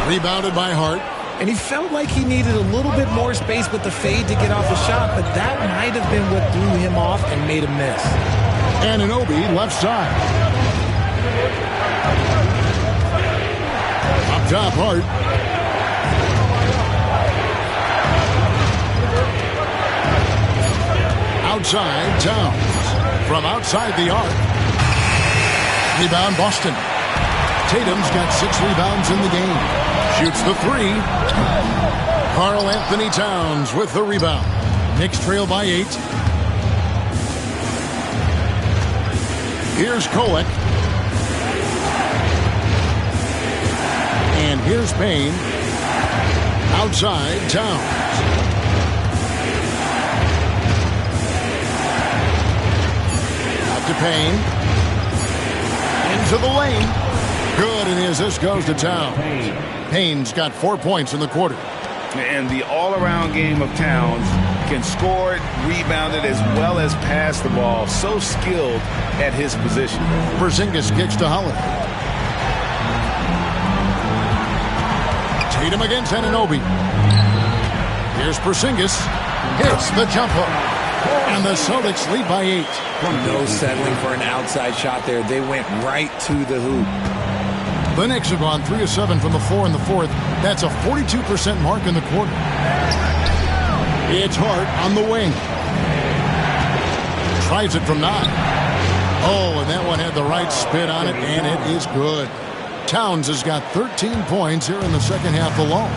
Rebounded by Hart. And he felt like he needed a little bit more space with the fade to get off a shot, but that might have been what threw him off and made him miss. Anunoby left side. Up top, Hart. Outside, Towns. From outside the arc. Rebound, Boston. Tatum's got 6 rebounds in the game. Shoots the 3. Karl Anthony Towns with the rebound. Knicks trail by 8. Here's Kolek. And here's Payne. Outside, Towns. Out to Payne. Into the lane. Good, and the assist goes to Towns. Payne's got 4 points in the quarter. And the all-around game of Towns can score it, rebound it, as well as pass the ball. So skilled at his position. Porzingis kicks to Holiday. Tatum against Anunoby. Here's Porzingis. Hits the jump hook. And the Celtics lead by 8. No settling for an outside shot there. They went right to the hoop. The Knicks have gone 3 of 7 from the floor in the fourth. That's a 42% mark in the quarter. It's Hart on the wing. Tries it from 9. Oh, and that one had the right spin on it, and it is good. Towns has got 13 points here in the second half alone.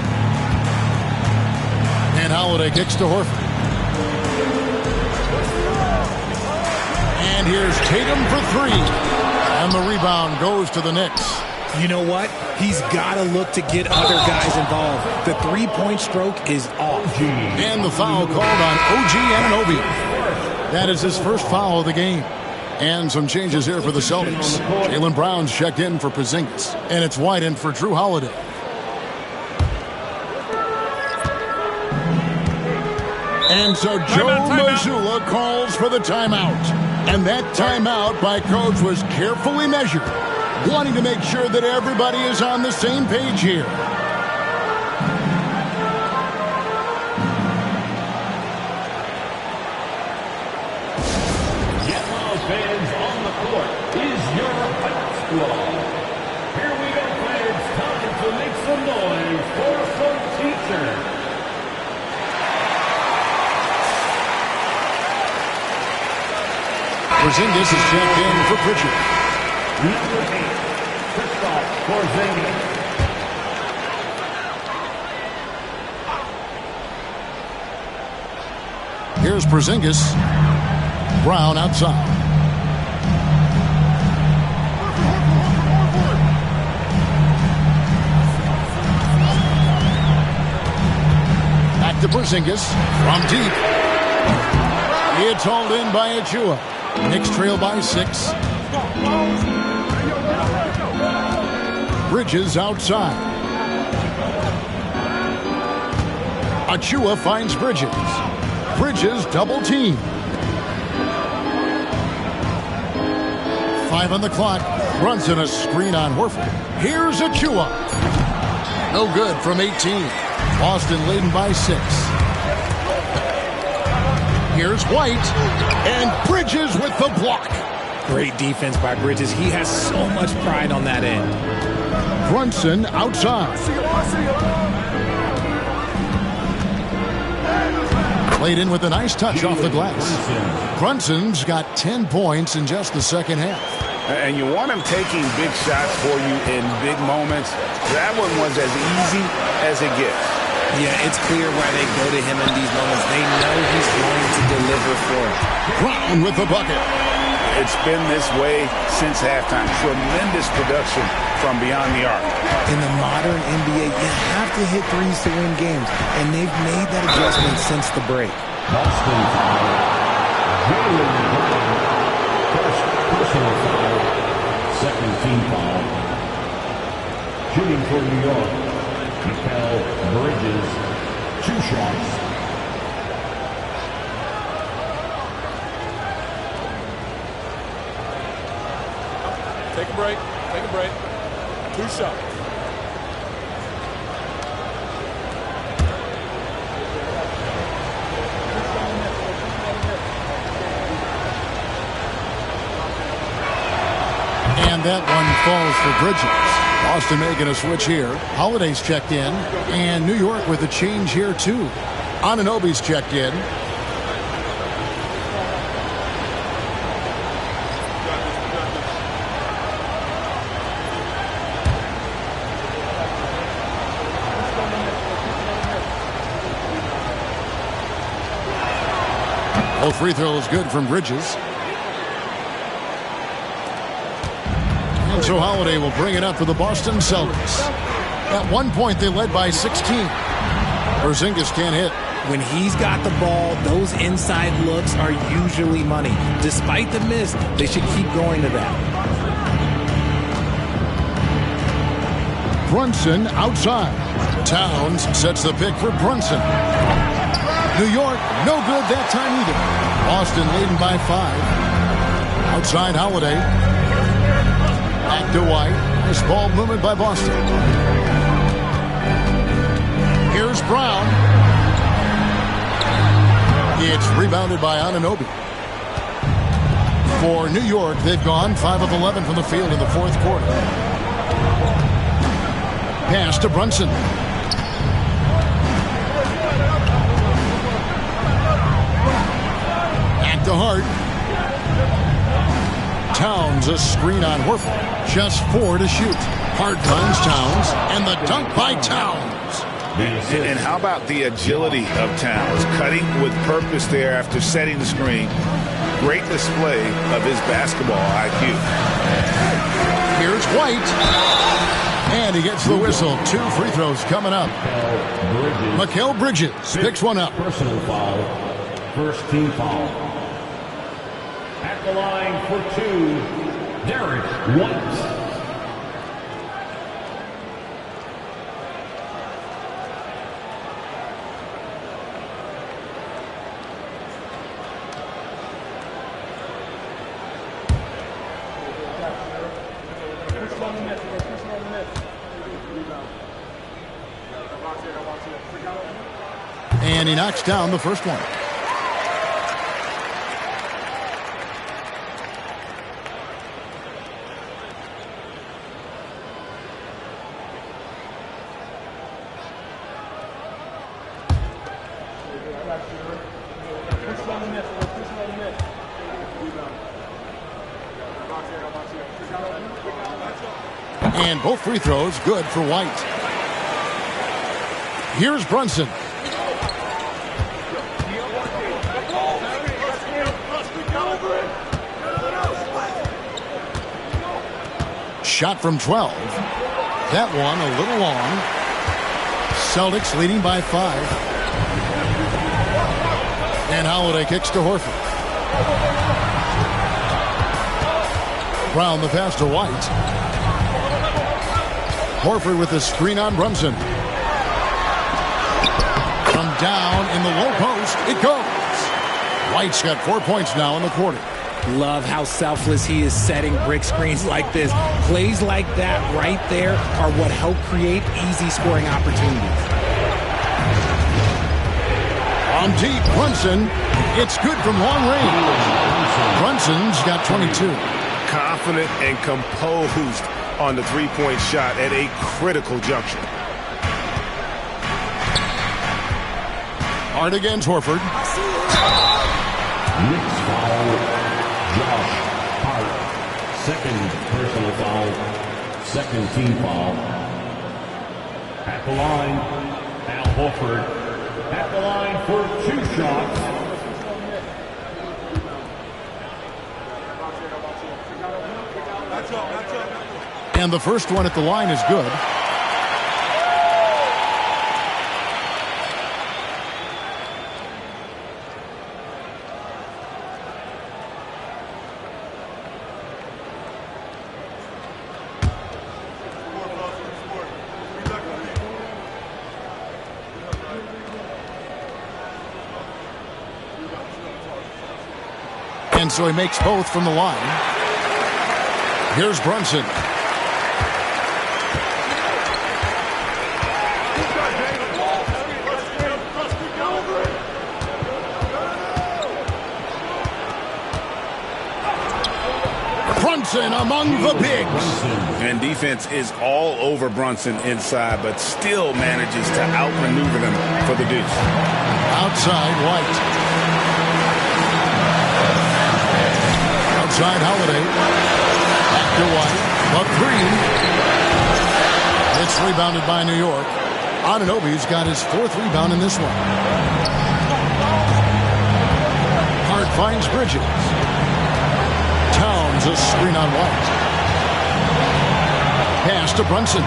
And Holiday kicks to Horford. And here's Tatum for 3. And the rebound goes to the Knicks. You know what? He's got to look to get other guys involved. The three-point stroke is off. And the foul called on OG Anunoby. That is his first foul of the game. And some changes here for the Celtics. Jaylen Brown's checked in for Porzingis. And it's White in for Drew Holiday. And so Joe Mazzulla calls for the timeout. And that timeout by Coach was carefully measured, wanting to make sure that everybody is on the same page here. Yellow fans on the court is your fight squad. Here we go, fans. Time to make some noise for some teachers. Porzingis is checked in for Pritchard. Number 8, Kristaps Porzingis. Here's Porzingis. Brown outside. Back to Porzingis from deep. It's hauled in by Achua. Knicks trail by 6. Bridges outside. Achua finds Bridges. Bridges double team. 5 on the clock. Brunson a screen on Horford. Here's Achua. No good from 18. Boston leading by 6. Here's White. And Bridges with the block. Great defense by Bridges. He has so much pride on that end. Brunson outside. Played in with a nice touch off the glass. Brunson's got 10 points in just the second half. And you want him taking big shots for you in big moments. That one was as easy as it gets. Yeah, it's clear why they go to him in these moments. They know he's going to deliver for them. Brown with the bucket. It's been this way since halftime. Tremendous production from beyond the arc. In the modern NBA, you have to hit threes to win games, and they've made that adjustment since the break. Boston foul. Jaylen Brown. First personal foul. Second team foul. Shooting for New York. Mikal Bridges. 2 shots. Take a break. Take a break. 2 shots. And that one falls for Bridges. Boston making a switch here. Holiday's checked in. And New York with a change here, too. Anunoby's checked in. Both free throws good from Bridges. And so Holiday will bring it up for the Boston Celtics. At one point, they led by 16. Porzingis can't hit. When he's got the ball, those inside looks are usually money. Despite the miss, they should keep going to that. Brunson outside. Towns sets the pick for Brunson. New York, no good that time either. Boston leading by 5. Outside Holiday. Back to White. Nice ball movement by Boston. Here's Brown. It's rebounded by Anunoby. For New York, they've gone 5 of 11 from the field in the fourth quarter. Pass to Brunson. At the heart. Towns a screen on Horford. Just 4 to shoot. Hart finds Towns, and the dunk by Towns. And how about the agility of Towns? Cutting with purpose there after setting the screen. Great display of his basketball IQ. Here's White. And he gets the whistle. 2 free throws coming up. Mikal Bridges picks one up. Personal foul. First team foul. At the line for 2, Derek White. And he knocks down the first one. And both free throws good for White. Here's Brunson. Shot from 12. That one a little long. Celtics leading by 5. And Holiday kicks to Horford. Brown the pass to White. Horford with the screen on Brunson. From down in the low post, it goes. White's got 4 points now in the quarter. Love how selfless he is setting brick screens like this. Plays like that right there are what help create easy scoring opportunities. On deep, Brunson. It's good from long range. Brunson's got 22. Confident and composed on the three-point shot at a critical juncture. Hard against Horford. Knicks foul. Josh Hart. Second personal foul. Second team foul. At the line, Al Horford. At the line for 2 shots. And the first one at the line is good. And so he makes both from the line. Here's Brunson. Brunson among the bigs. And defense is all over Brunson inside, but still manages to outmaneuver them for the deuce. Outside, White. Outside, Holiday. Back to White. The 3. It's rebounded by New York. Anunoby's got his 4th rebound in this one. Hart finds Bridges. Towns a screen on White. Pass to Brunson.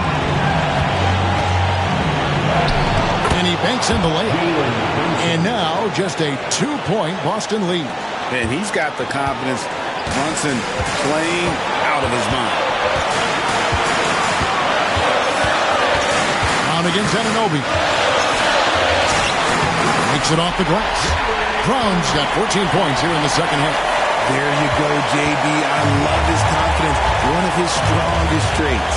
And he banks in the layup. And now just a 2-point Boston lead. And he's got the confidence. Brunson playing out of his mind. Brown against Anunoby. Makes it off the glass. Brown's got 14 points here in the second half. There you go, JB. I love his confidence. One of his strongest traits.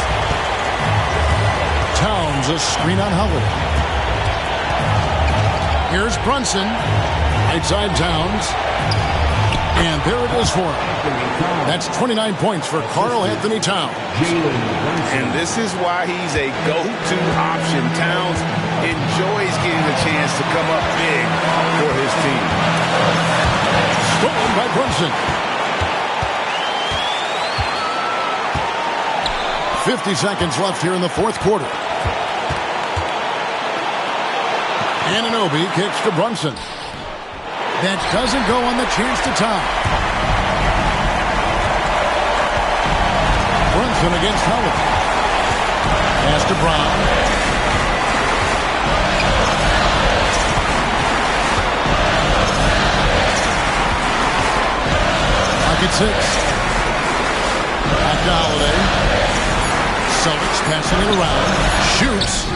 Towns a screen on Howard. Here's Brunson. Right side Towns. And there it is for him. That's 29 points for Karl Anthony Towns. And this is why he's a go-to option. Towns enjoys getting a chance to come up big for his team. Stolen by Brunson. 50 seconds left here in the fourth quarter. Anunoby kicks to Brunson. That doesn't go on the chance to tie. Brunson against Howard. Pass to Brown. Pocket 6. Back to Holiday. Celtics passing it around. Shoots.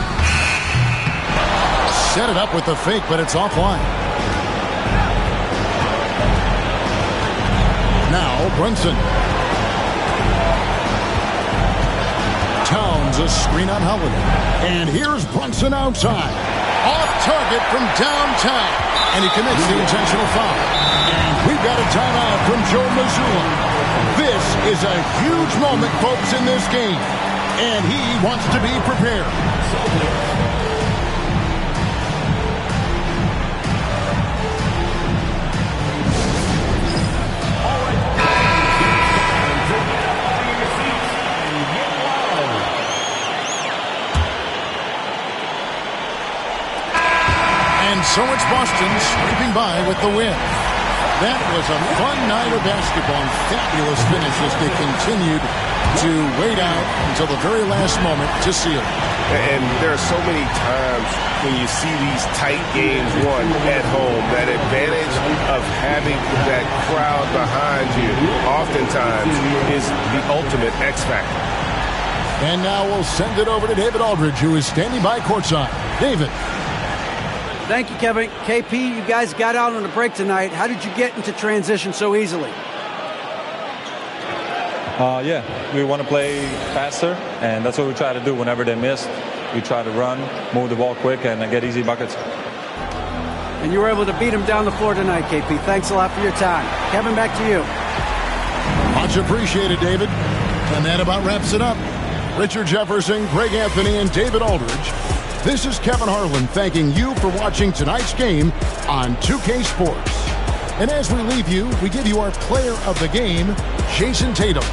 Set it up with the fake, but it's offline. Now Brunson. Towns a screen on Holiday. And here's Brunson outside. Off target from downtown. And he commits the intentional foul. And we've got a timeout from Joe Mazzulla. This is a huge moment, folks, in this game. And he wants to be prepared. And so it's Boston scraping by with the win. That was a fun night of basketball and fabulous finish as they continued to wait out until the very last moment to seal it. And there are so many times when you see these tight games won at home, that advantage of having that crowd behind you oftentimes is the ultimate X factor. And now we'll send it over to David Aldridge, who is standing by courtside. David. Thank you, Kevin. KP, you guys got out on a break tonight. How did you get into transition so easily? Yeah, we want to play faster, and that's what we try to do whenever they miss. We try to run, move the ball quick, and get easy buckets. And you were able to beat them down the floor tonight, KP. Thanks a lot for your time. Kevin, back to you. Much appreciated, David. And that about wraps it up. Richard Jefferson, Greg Anthony, and David Aldridge. This is Kevin Harlan thanking you for watching tonight's game on 2K Sports. And as we leave you, we give you our player of the game, Jason Tatum.